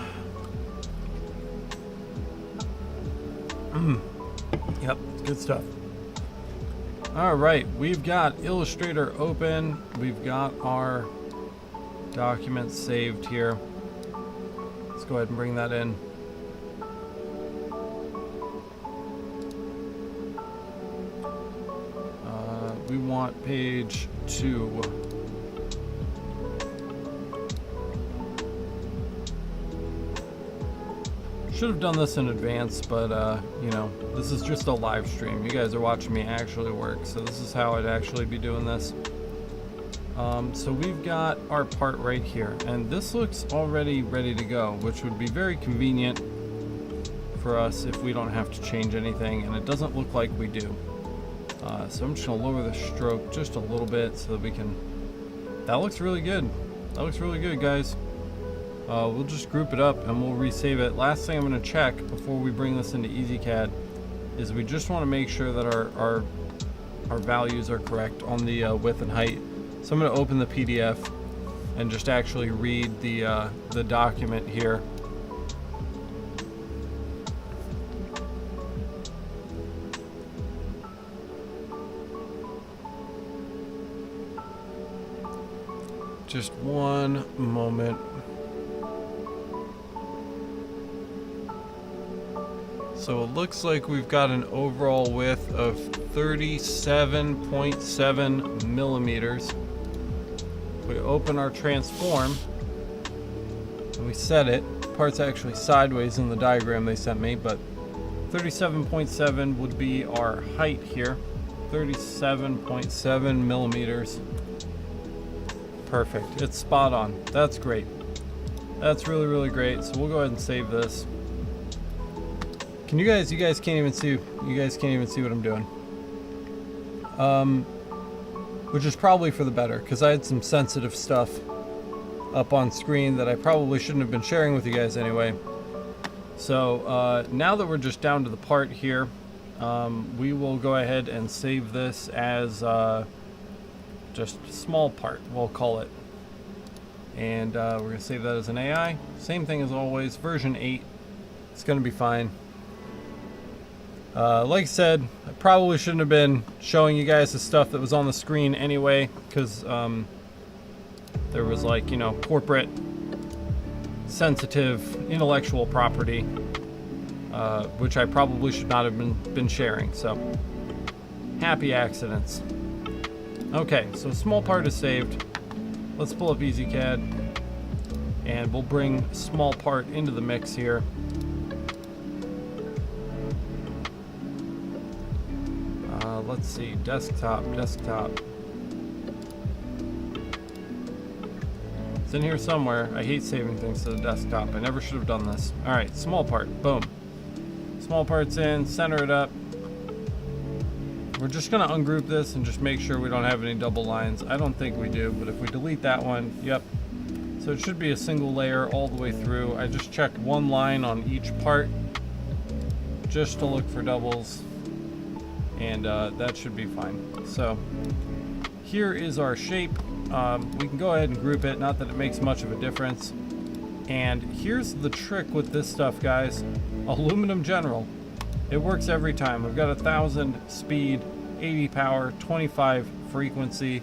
Yep, good stuff. All right, we've got Illustrator open. We've got our documents saved here. Let's go ahead and bring that in. We want page 2. Should have done this in advance, but you know, this is just a live stream. You guys are watching me actually work, so this is how I'd actually be doing this. So we've got our part right here, and this looks already ready to go, which would be very convenient for us if we don't have to change anything, and it doesn't look like we do. So I'm just gonna lower the stroke just a little bit so that we can, that looks really good. That looks really good, guys. We'll just group it up and we'll resave it. Last thing I'm going to check before we bring this into EasyCAD is we just want to make sure that our values are correct on the width and height. So I'm going to open the PDF and just actually read the document here. Just one moment. So it looks like we've got an overall width of 37.7 millimeters. We open our transform and we set it. The part's actually sideways in the diagram they sent me, but 37.7 would be our height here. 37.7 millimeters. Perfect. It's spot on. That's great. That's really, really great. So we'll go ahead and save this. Can you guys can't even see what I'm doing. Which is probably for the better, because I had some sensitive stuff up on screen that I probably shouldn't have been sharing with you guys anyway. So now that we're just down to the part here, we will go ahead and save this as just a small part, we'll call it. And we're going to save that as an AI. Same thing as always, version 8. It's going to be fine. Like I said, I probably shouldn't have been showing you guys the stuff that was on the screen anyway, because there was, like, you know, corporate sensitive intellectual property, which I probably should not have been sharing. So happy accidents. Okay, so small part is saved. Let's pull up EasyCAD and we'll bring small part into the mix here. Let's see, desktop. It's in here somewhere. I hate saving things to the desktop. I never should have done this. All right, small part, boom. Small part's in, center it up. We're just gonna ungroup this and just make sure we don't have any double lines. I don't think we do, but if we delete that one, yep. So it should be a single layer all the way through. I just checked one line on each part just to look for doubles. And that should be fine. So here is our shape. We can go ahead and group it, not that it makes much of a difference. And here's the trick with this stuff, guys. Aluminum General. It works every time. We've got 1,000 speed, 80 power, 25 frequency,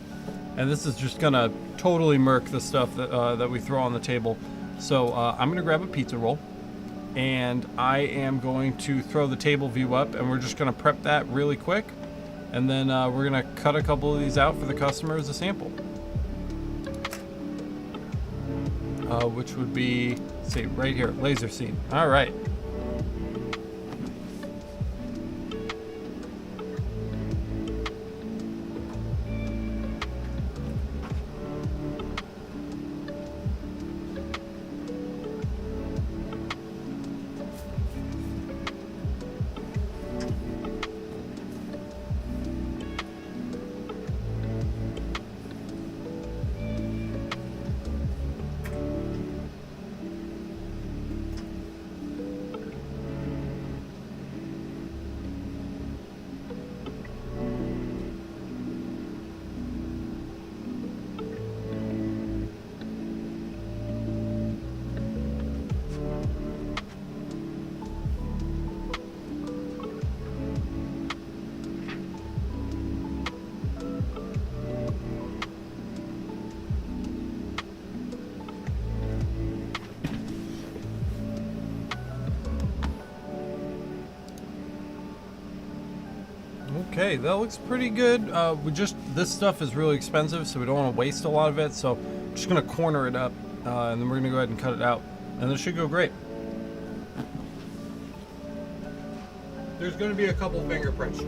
and this is just gonna totally murk the stuff that we throw on the table. So I'm gonna grab a pizza roll. and I am going to throw the table view up, and we're just going to prep that really quick, and then we're going to cut a couple of these out for the customer as a sample. Which would be, let's see, right here, laser scene. All right. Okay, that looks pretty good. This stuff is really expensive, so we don't want to waste a lot of it. So I'm just gonna corner it up, and then we're gonna go ahead and cut it out, and this should go great. There's gonna be a couple fingerprints.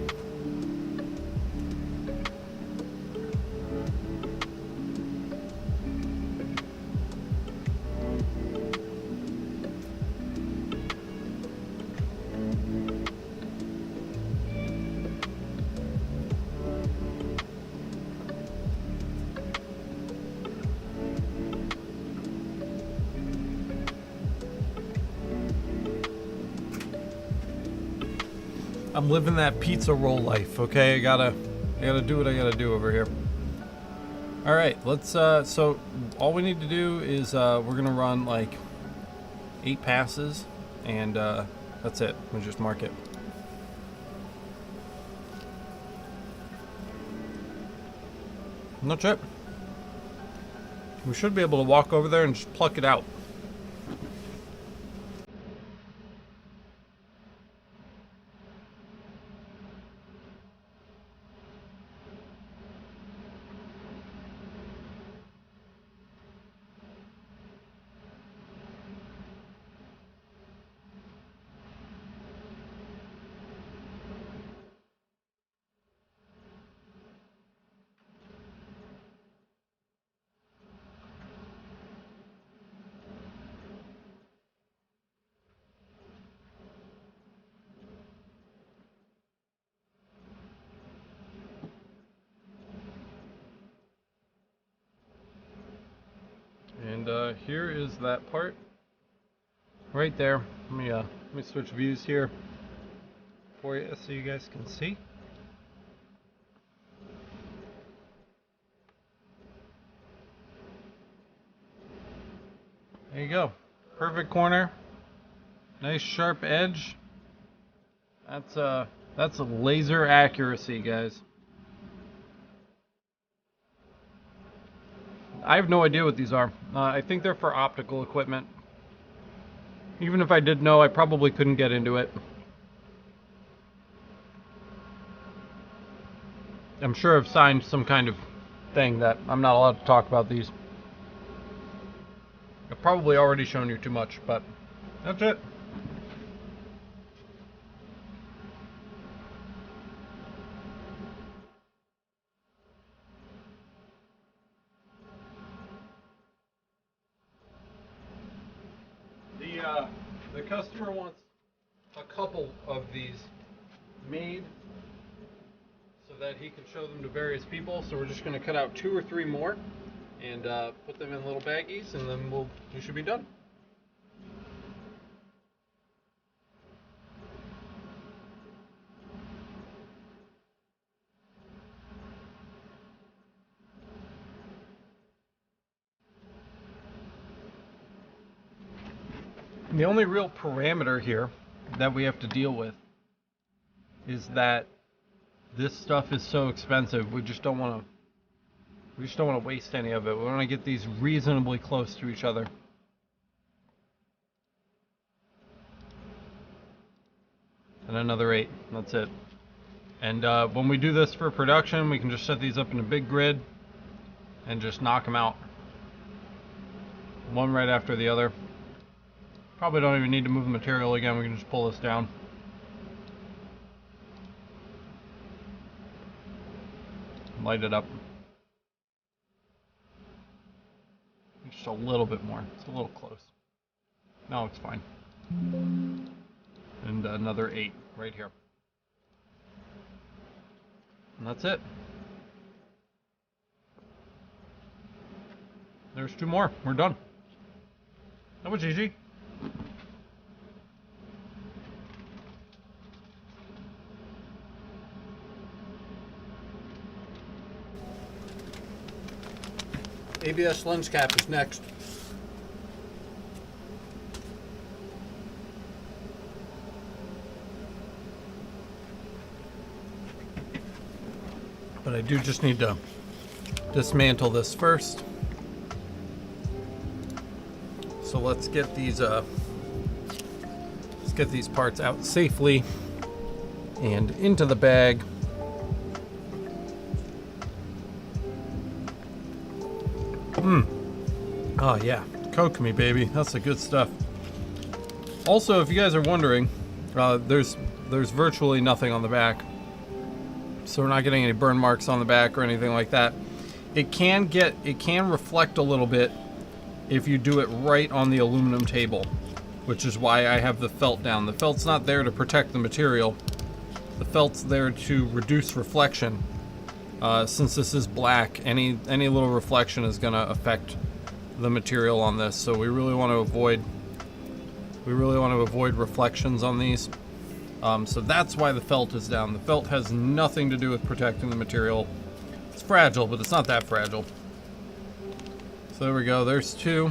I'm living that pizza roll life, okay? I gotta do what I gotta do over here. All right, let's, so all we need to do is, we're gonna run like 8 passes, and that's it. We'll just mark it. And that's it. We should be able to walk over there and just pluck it out. And here is that part right there. Let me switch views here for you so you guys can see. There you go. Perfect corner. Nice sharp edge. That's a laser accuracy, guys. I have no idea what these are. I think they're for optical equipment. Even if I did know, I probably couldn't get into it. I'm sure I've signed some kind of thing that I'm not allowed to talk about these. I've probably already shown you too much, but that's it. The customer wants a couple of these made so that he can show them to various people. So we're just going to cut out 2 or 3 more and put them in little baggies, and then we should be done. The only real parameter here that we have to deal with is that this stuff is so expensive. We just don't want to waste any of it. We want to get these reasonably close to each other. and another 8. That's it. And when we do this for production, we can just set these up in a big grid and just knock them out. One right after the other. Probably don't even need to move the material again. We can just pull this down. Light it up. Just a little bit more. It's a little close. No, it's fine. And another 8 right here. And that's it. There's 2 more. We're done. That was easy. ABS lens cap is next. But I do just need to dismantle this first. So let's get these parts out safely and into the bag. Oh yeah, Coke me, baby. That's the good stuff. Also, if you guys are wondering, there's virtually nothing on the back, so we're not getting any burn marks on the back or anything like that. It can reflect a little bit if you do it right on the aluminum table, which is why I have the felt down. The felt's not there to protect the material. The felt's there to reduce reflection. Since this is black, any little reflection is going to affect the material on this. So we really want to avoid reflections on these. So that's why the felt is down. The felt has nothing to do with protecting the material. It's fragile, but it's not that fragile. So there we go. There's 2.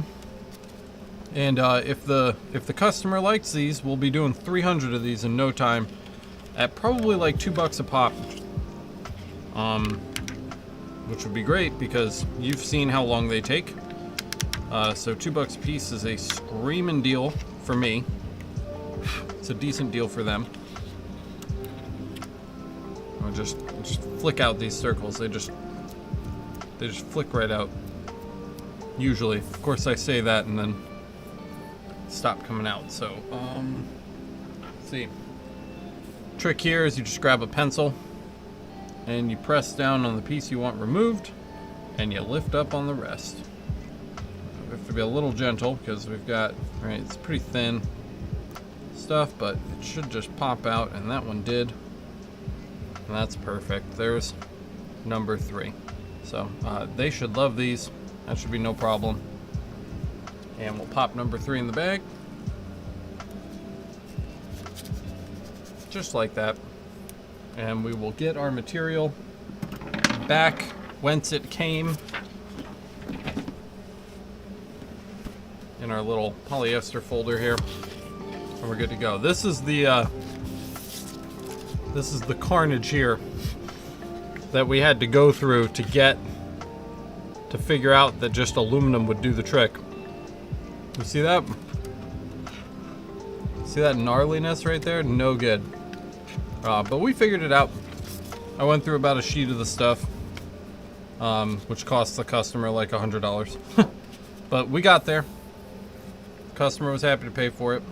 And if the customer likes these, we'll be doing 300 of these in no time, at probably like $2 a pop. Which would be great because you've seen how long they take. So $2 a piece is a screaming deal for me. It's a decent deal for them. I'll just flick out these circles. They just flick right out. Usually, of course, I say that and then stop coming out. So, let's see. Trick here is you just grab a pencil and you press down on the piece you want removed, and you lift up on the rest. We have to be a little gentle because we've got, right, it's pretty thin stuff, but it should just pop out, and that one did. And that's perfect. There's number 3. So they should love these. That should be no problem. And we'll pop number 3 in the bag. Just like that. And we will get our material back whence it came in our little polyester folder here, and we're good to go. This is the carnage here that we had to go through to figure out that just aluminum would do the trick. You see that? See that gnarliness right there? No good. But we figured it out. I went through about a sheet of the stuff, which cost the customer like $100. But we got there. Customer was happy to pay for it.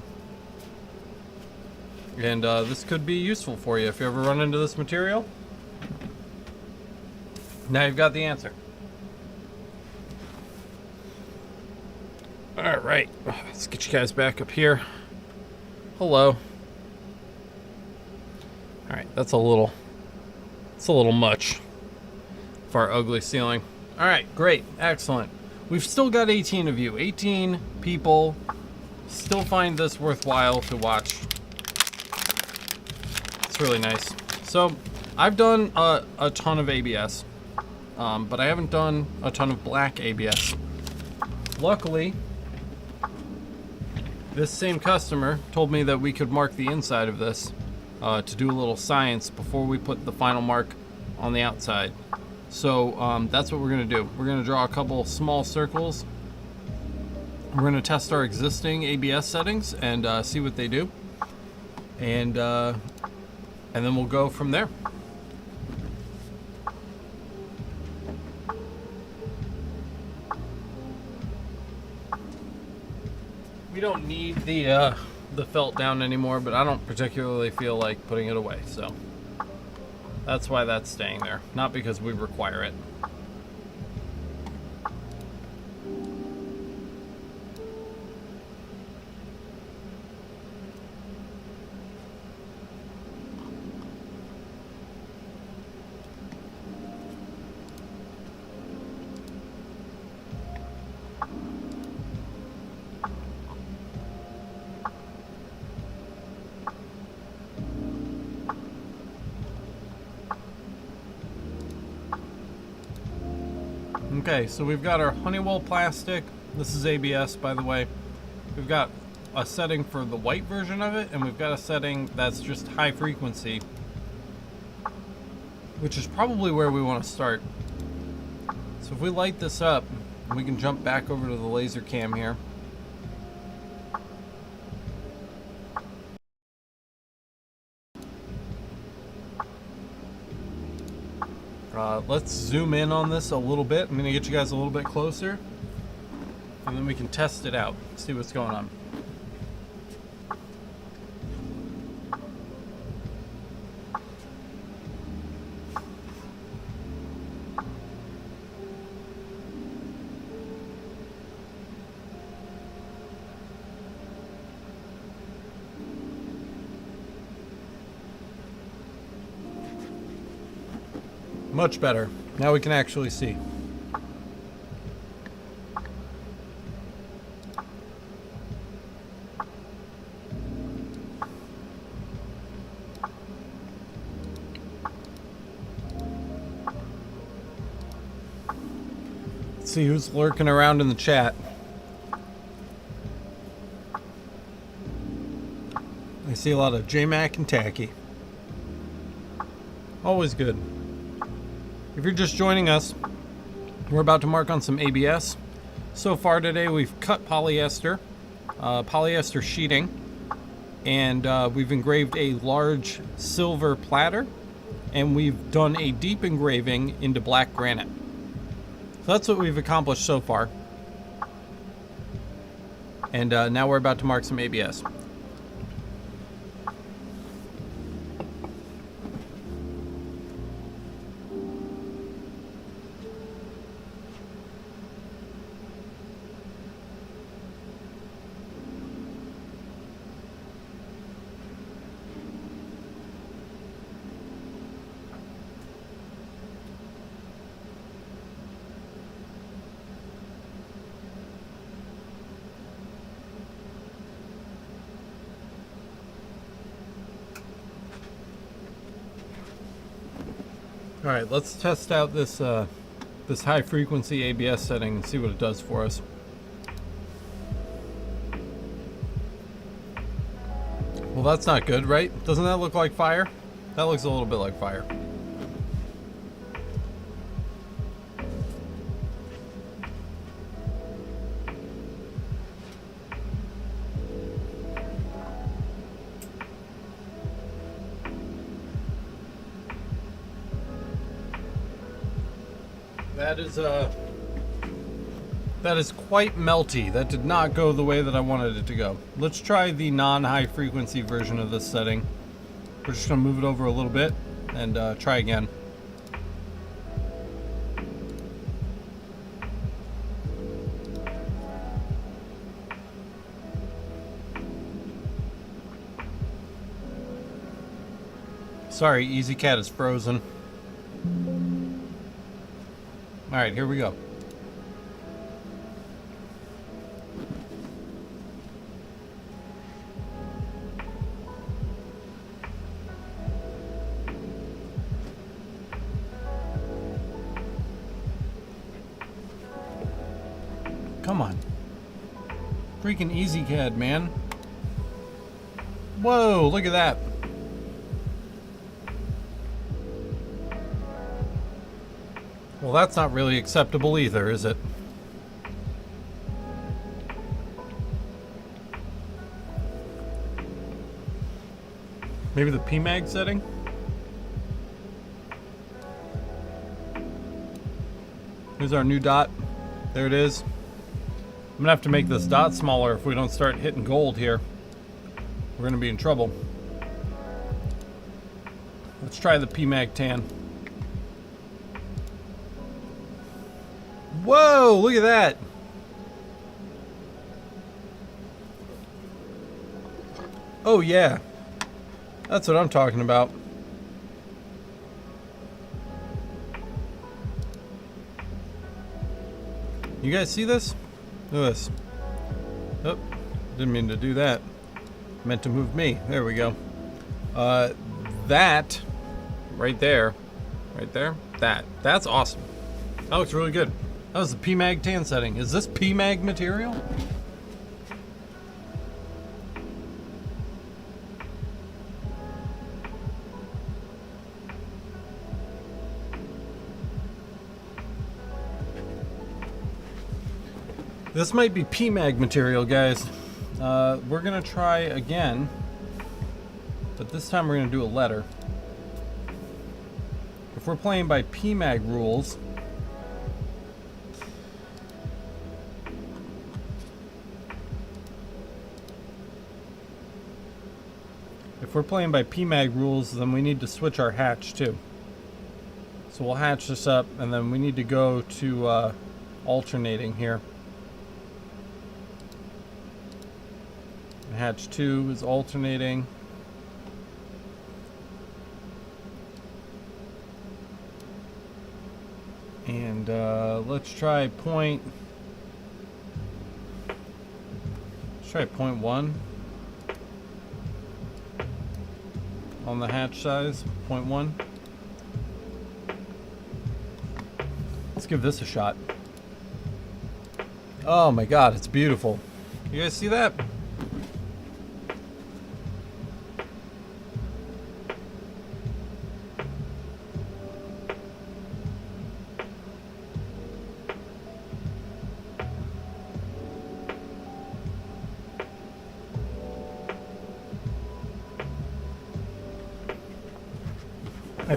And this could be useful for you if you ever run into this material. Now you've got the answer. All right, let's get you guys back up here. Hello. All right, that's a little much for our ugly ceiling. All right, great, excellent. We've still got 18 of you, 18 people still find this worthwhile to watch. It's really nice. So I've done a ton of ABS, but I haven't done a ton of black ABS. Luckily, this same customer told me that we could mark the inside of this to do a little science before we put the final mark on the outside. So that's what we're gonna do. We're gonna draw a couple small circles. We're gonna test our existing ABS settings and see what they do. And and then we'll go from there. We don't need the felt down anymore, but I don't particularly feel like putting it away, so that's why that's staying there, not because we require it. Okay, so we've got our Honeywell plastic. This is ABS, by the way. We've got a setting for the white version of it, and we've got a setting that's just high frequency, which is probably where we want to start. So if we light this up, we can jump back over to the laser cam here. Let's zoom in on this a little bit. I'm going to get you guys a little bit closer, and then we can test it out, see what's going on. Much better. Now we can actually see. Let's see who's lurking around in the chat. I see a lot of J-Mac and Tacky. Always good. If you're just joining us, we're about to mark on some ABS. So far today we've cut polyester, polyester sheeting, and we've engraved a large silver platter, and we've done a deep engraving into black granite. So that's what we've accomplished so far. And now we're about to mark some ABS. All right, let's test out this this high frequency ABS setting and see what it does for us. Well, that's not good, right? Doesn't that look like fire? That looks a little bit like fire. That is quite melty. That did not go the way that I wanted it to go. Let's try the non-high frequency version of this setting. We're just gonna move it over a little bit and try again. Sorry, EasyCat is frozen. All right, here we go. Come on. Freaking EasyCat, man. Whoa, look at that. Well, that's not really acceptable either, is it? Maybe the PMAG setting? Here's our new dot. There it is. I'm gonna have to make this dot smaller if we don't start hitting gold here. We're gonna be in trouble. Let's try the PMAG tan. Whoa, look at that. Oh yeah, that's what I'm talking about. You guys see this? Look at this. Oh, didn't mean to do that. Meant to move me. There we go. That right there, that's awesome. That looks really good. That was the PMAG tan setting. Is this PMAG material? This might be PMAG material, guys. We're gonna try again, but this time we're gonna do a letter. If we're playing by PMAG rules, then we need to switch our hatch too. So we'll hatch this up, and then we need to go to alternating here. Hatch 2 is alternating. And let's try point 0.1 on the hatch size. 0.1. Let's give this a shot. Oh my god, it's beautiful. You guys see that?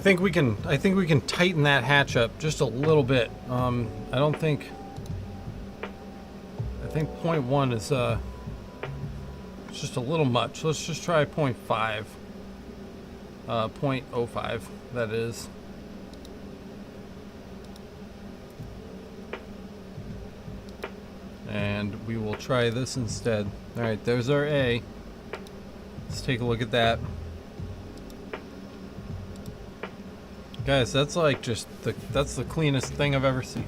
I think we can tighten that hatch up just a little bit. I think 0.1 is it's just a little much. Let's just try 0.5. 0.05 that is. And we will try this instead. All right, there's our A. Let's take a look at that. Guys, that's like that's the cleanest thing I've ever seen.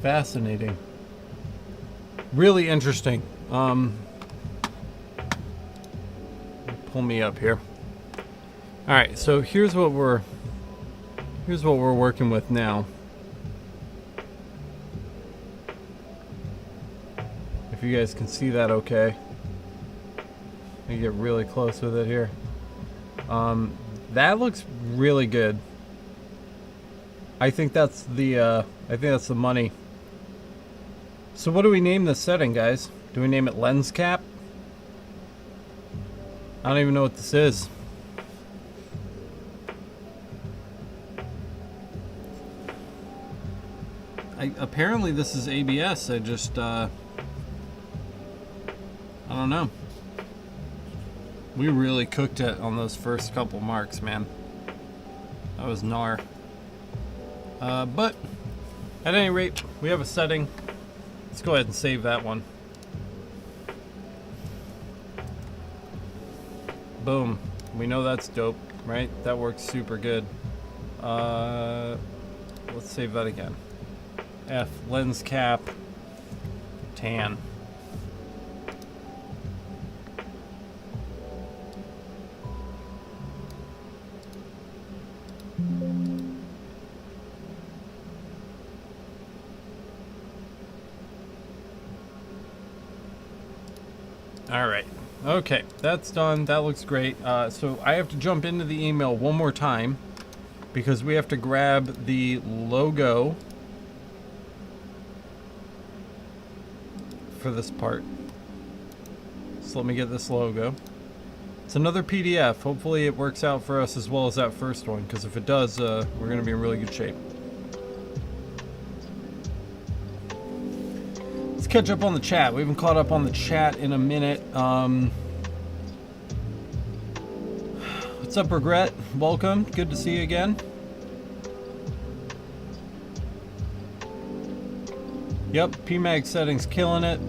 Fascinating. Really interesting. Pull me up here. All right, so here's what we're working with now. If you guys can see that okay. Let me get really close with it here. That looks really good. I think that's the money. So what do we name this setting, guys? Do we name it lens cap? I don't even know what this is. Apparently this is ABS. I don't know. We really cooked it on those first couple marks, man. That was gnar. But at any rate, we have a setting. Let's go ahead and save that one. Boom. We know that's dope, right? That works super good. Let's save that again. F, lens cap, tan. All right. Okay, that's done. That looks great. So I have to jump into the email one more time because we have to grab the logo for this part. So let me get this logo. It's another PDF. Hopefully it works out for us as well as that first one, because if it does, we're going to be in really good shape. Let's catch up on the chat. We haven't caught up on the chat in a minute. What's up, Regret? Welcome. Good to see you again. Yep, PMAG settings killing it.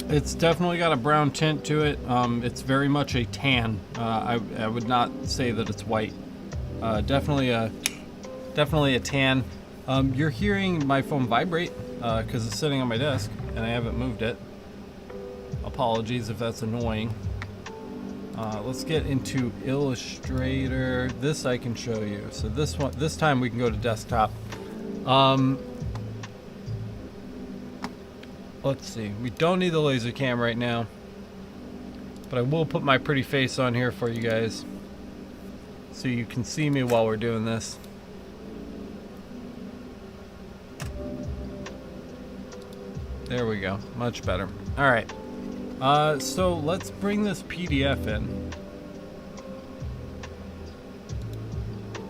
It's definitely got a brown tint to it. It's very much a tan. I would not say that it's white. Definitely a tan. You're hearing my phone vibrate because it's sitting on my desk and I haven't moved it. Apologies if that's annoying. Let's get into Illustrator. This I can show you. So this time we can go to desktop. Let's see. We don't need the laser cam right now, but I will put my pretty face on here for you guys, so you can see me while we're doing this. There we go. Much better. All right. So let's bring this PDF in.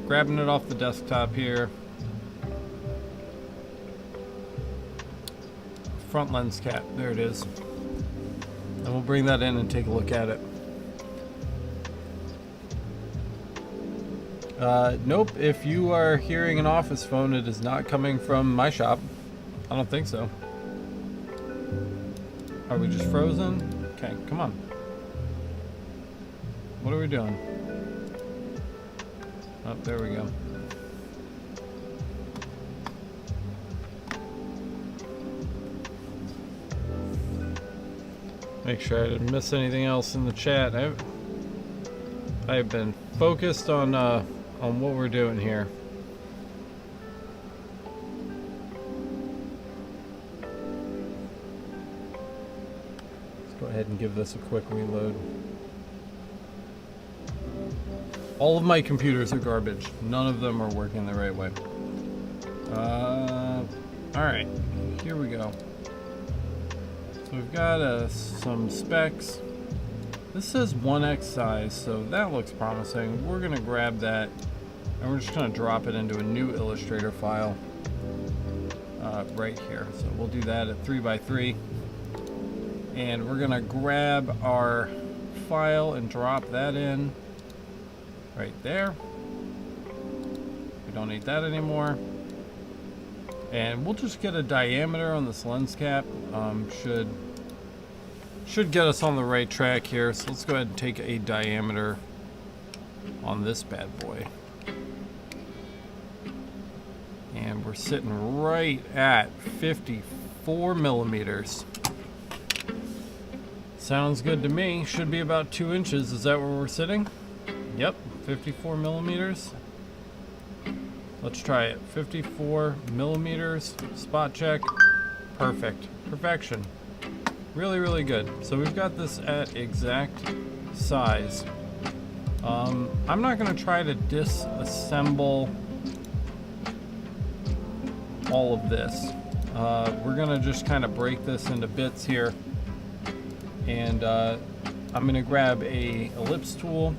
Grabbing it off the desktop here. Front lens cap. There it is. And we'll bring that in and take a look at it. Nope. If you are hearing an office phone, it is not coming from my shop. I don't think so. Are we just frozen? Okay, come on. What are we doing? Oh, there we go. Make sure I didn't miss anything else in the chat. I've been focused on what we're doing here. Go ahead and give this a quick reload. All of my computers are garbage. None of them are working the right way. Alright, here we go. So we've got some specs. This says 1x size, so that looks promising. We're gonna grab that and we're just gonna drop it into a new Illustrator file right here. So we'll do that at 3x3. And we're gonna grab our file and drop that in right there. We don't need that anymore. And we'll just get a diameter on this lens cap. Should get us on the right track here. So let's go ahead and take a diameter on this bad boy. And we're sitting right at 54 millimeters. Sounds good to me. Should be about 2 inches. Is that where we're sitting? Yep, 54 millimeters. Let's try it. 54 millimeters. Spot check. Perfect. Perfection. Really, really good. So we've got this at exact size. I'm not going to try to disassemble all of this. We're going to just kind of break this into bits here. And I'm going to grab a ellipse tool.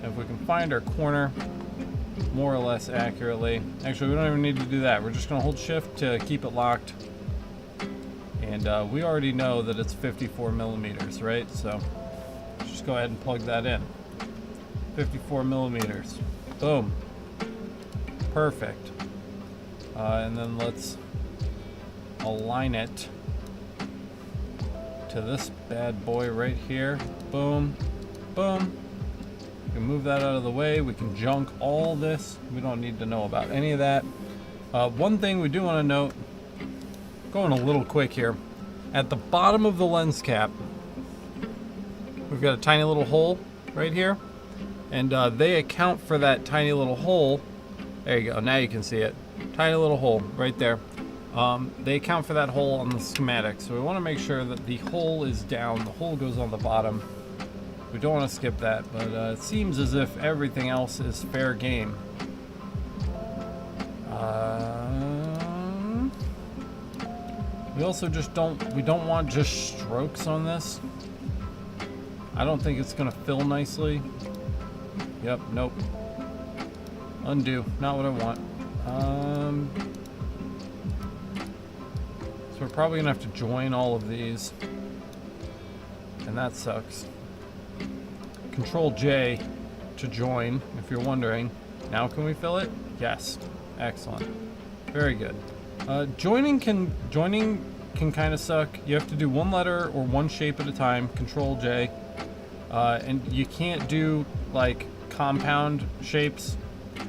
If we can find our corner more or less accurately. Actually, we don't even need to do that. We're just going to hold shift to keep it locked. And we already know that it's 54 millimeters, right? So just go ahead and plug that in. 54 millimeters. Boom. Perfect. And then let's align it to this bad boy right here. Boom. Boom. We can move that out of the way. We can junk all this. We don't need to know about any of that. One thing we do want to note, going a little quick here, at the bottom of the lens cap, we've got a tiny little hole right here, and they account for that tiny little hole. There you go. Now you can see it. Tiny little hole right there. They account for that hole on the schematic, so we want to make sure that the hole is down. The hole goes on the bottom. We don't want to skip that, but it seems as if everything else is fair game. We also just we don't want just strokes on this. I don't think it's gonna fill nicely. Yep, nope. Undo, not what I want. So we're probably gonna have to join all of these. And that sucks. Control J to join, if you're wondering. Now can we fill it? Yes. Excellent. Very good. Joining can kind of suck. You have to do one letter or one shape at a time. Control J. And you can't do like compound shapes.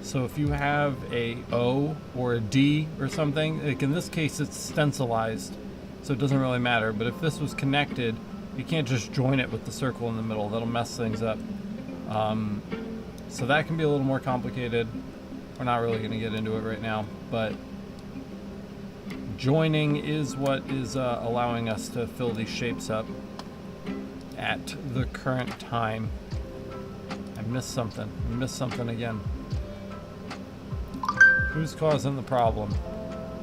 So if you have a O or a D or something, like in this case it's stencilized, so it doesn't really matter. But if this was connected, you can't just join it with the circle in the middle. That'll mess things up. So that can be a little more complicated. We're not really going to get into it right now, but joining is what is allowing us to fill these shapes up at the current time. I missed something. I missed something again. Who's causing the problem?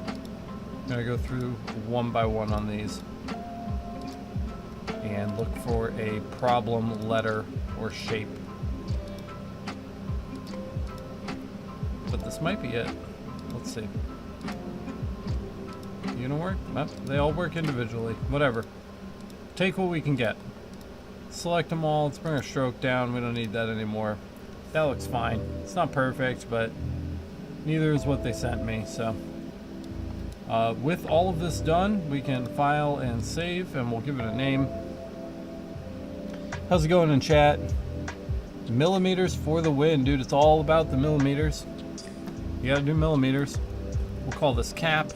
I'm going to go through one by one on these and look for a problem letter or shape. But this might be it. Let's see. You know work? Well, they all work individually. Whatever. Take what we can get. Select them all. Let's bring our stroke down. We don't need that anymore. That looks fine. It's not perfect, but neither is what they sent me. So with all of this done, we can file and save, and we'll give it a name. How's it going in chat? Millimeters for the win, dude. It's all about the millimeters. You gotta do millimeters. We'll call this cap.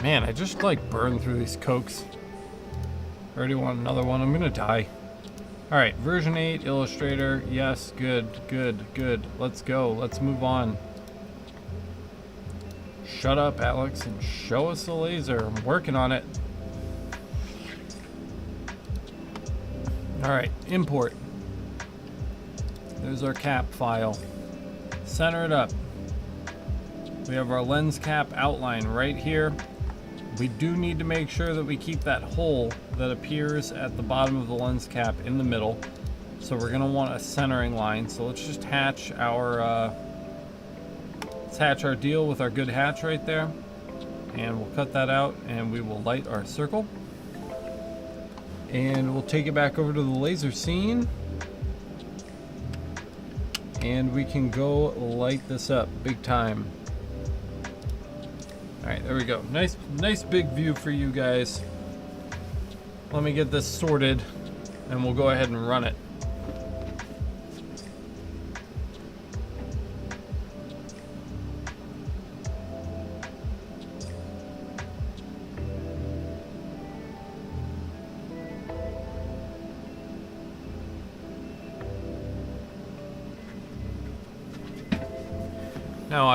Man, I just like burned through these cokes. Already want another one. I'm gonna die. All right, version 8, Illustrator. Yes, good, good, good. Let's go. Let's move on. Shut up, Alex, and show us the laser. I'm working on it. All right, import. There's our cap file. Center it up. We have our lens cap outline right here. We do need to make sure that we keep that hole that appears at the bottom of the lens cap in the middle. So we're gonna want a centering line. So let's just hatch our deal with our good hatch right there. And we'll cut that out and we will light our circle. And we'll take it back over to the laser scene. And we can go light this up big time. All right, there we go. Nice big view for you guys. Let me get this sorted and we'll go ahead and run it. Now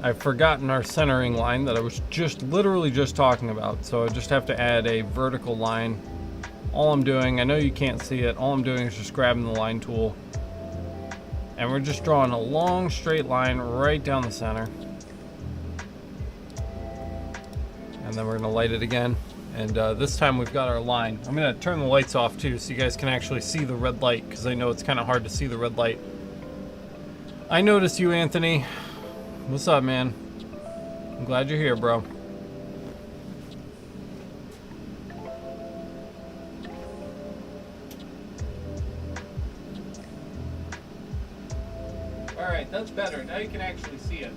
I've forgotten our centering line that I was literally just talking about. So I just have to add a vertical line. All I'm doing, I know you can't see it, all I'm doing is just grabbing the line tool. And we're just drawing a long straight line right down the center. And then we're gonna light it again. And this time we've got our line. I'm gonna turn the lights off too so you guys can actually see the red light, because I know it's kind of hard to see the red light. I noticed you, Anthony. What's up, man? I'm glad you're here, bro. All right, that's better. Now you can actually see it.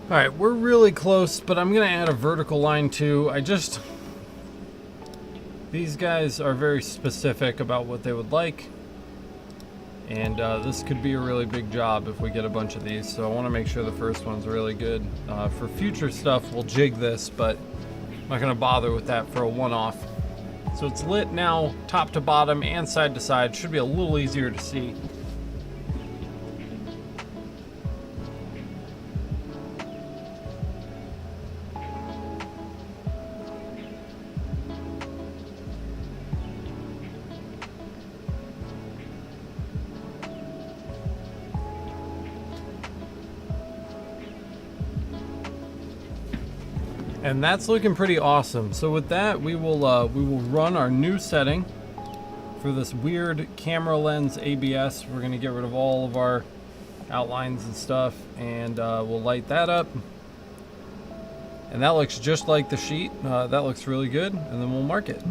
All right, we're really close, but I'm gonna add a vertical line too. These guys are very specific about what they would like. And this could be a really big job if we get a bunch of these, so I want to make sure the first one's really good. For future stuff, we'll jig this, but I'm not going to bother with that for a one-off. So it's lit now, top to bottom and side to side. Should be a little easier to see. And that's looking pretty awesome. So with that, we will run our new setting for this weird camera lens ABS. We're gonna get rid of all of our outlines and stuff, and we'll light that up. And that looks just like the sheet. That looks really good, and then we'll mark it.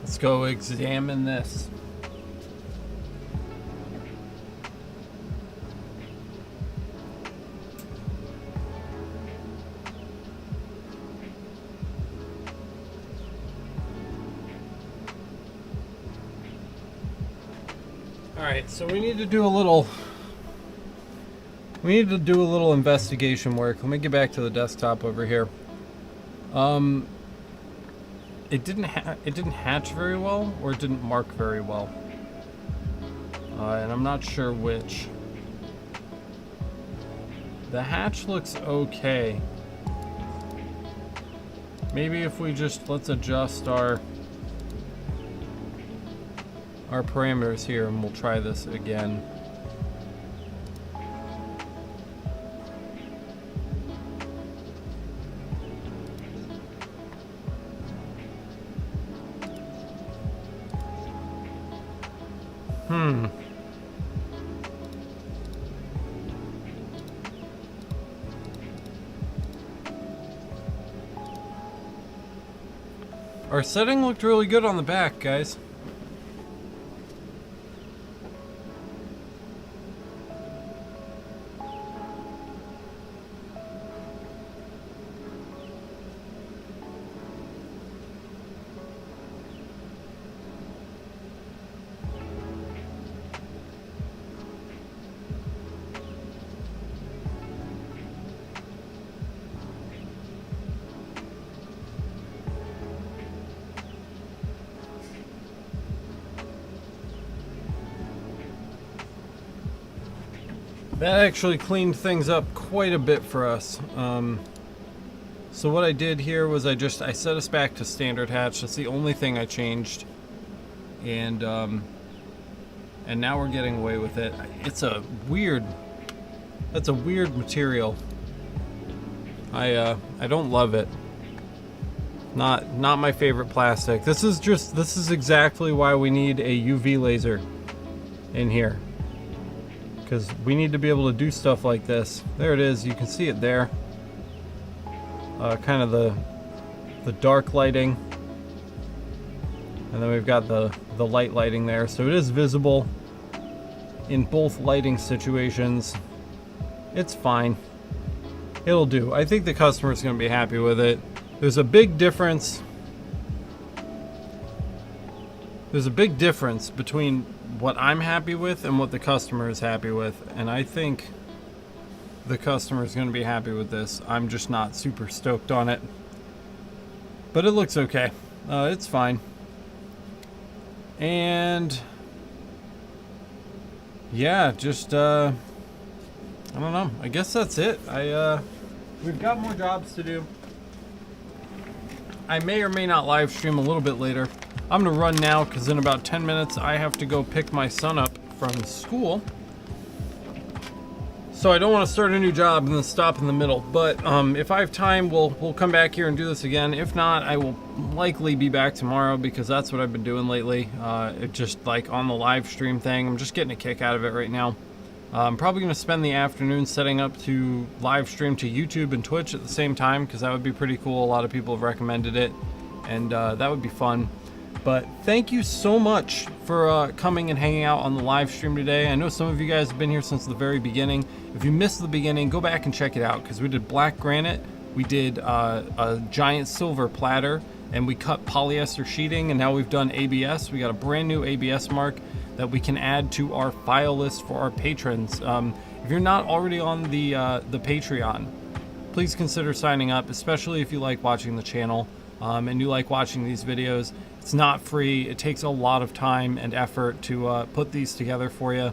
Let's go examine this. Alright, so we need to do a little investigation work. Let me get back to the desktop over here. It didn't hatch very well, or it didn't mark very well. And I'm not sure which. The hatch looks okay. Maybe if we let's adjust our parameters here, and we'll try this again. Our setting looked really good on the back, guys. That actually cleaned things up quite a bit for us. So what I did here was I set us back to standard hatch. That's the only thing I changed, and now we're getting away with it. That's a weird material. I don't love it. Not my favorite plastic. This is exactly why we need a UV laser in here. Because we need to be able to do stuff like this. There it is, you can see it there. Kind of the dark lighting. And then we've got the light lighting there. So it is visible in both lighting situations. It's fine. It'll do. I think the customer's going to be happy with it. There's a big difference. There's a big difference between what I'm happy with and what the customer is happy with, and I think the customer is going to be happy with this. I'm just not super stoked on it, but it looks okay. It's fine. And yeah, just I don't know, I guess that's it. We've got more jobs to do. I may or may not live stream a little bit later. I'm gonna run now because in about 10 minutes I have to go pick my son up from school. So I don't want to start a new job and then stop in the middle. But if I have time, we'll come back here and do this again. If not, I will likely be back tomorrow because that's what I've been doing lately. It just like on the live stream thing, I'm just getting a kick out of it right now. I'm probably going to spend the afternoon setting up to live stream to YouTube and Twitch at the same time because that would be pretty cool. A lot of people have recommended it, and that would be fun. But thank you so much for coming and hanging out on the live stream today. I know some of you guys have been here since the very beginning. If you missed the beginning, go back and check it out because we did black granite, We did a giant silver platter, and we cut polyester sheeting, and now we've done ABS. We got a brand new ABS mark that we can add to our file list for our patrons. If you're not already on the Patreon, please consider signing up, especially if you like watching the channel and you like watching these videos. It's not free. It takes a lot of time and effort to put these together for you.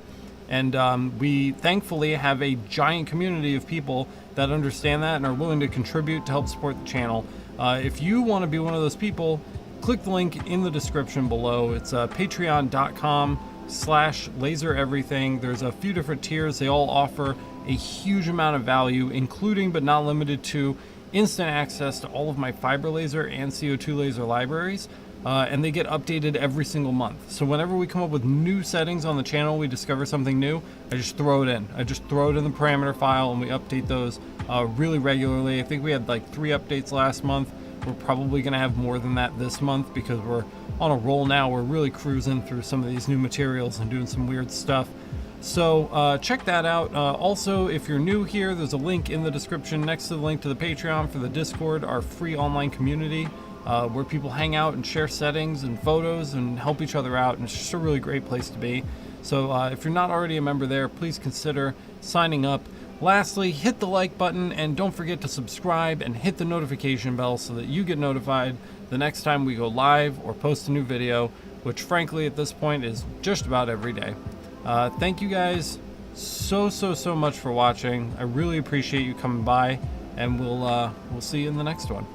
And we thankfully have a giant community of people that understand that and are willing to contribute to help support the channel. If you want to be one of those people, click the link in the description below. It's patreon.com/lasereverything. There's a few different tiers. They all offer a huge amount of value, including but not limited to instant access to all of my fiber laser and CO2 laser libraries. And they get updated every single month. So whenever we come up with new settings on the channel, we discover something new, I just throw it in. I just throw it in the parameter file and we update those really regularly. I think we had like 3 updates last month. We're probably gonna have more than that this month because we're on a roll now. We're really cruising through some of these new materials and doing some weird stuff. So check that out. Also, if you're new here, there's a link in the description next to the link to the Patreon for the Discord, our free online community. Where people hang out and share settings and photos and help each other out, and it's just a really great place to be. So if you're not already a member there, please consider signing up. Lastly, hit the like button and don't forget to subscribe and hit the notification bell so that you get notified the next time we go live or post a new video, which frankly at this point is just about every day. Thank you guys so much for watching. I really appreciate you coming by, and we'll see you in the next one.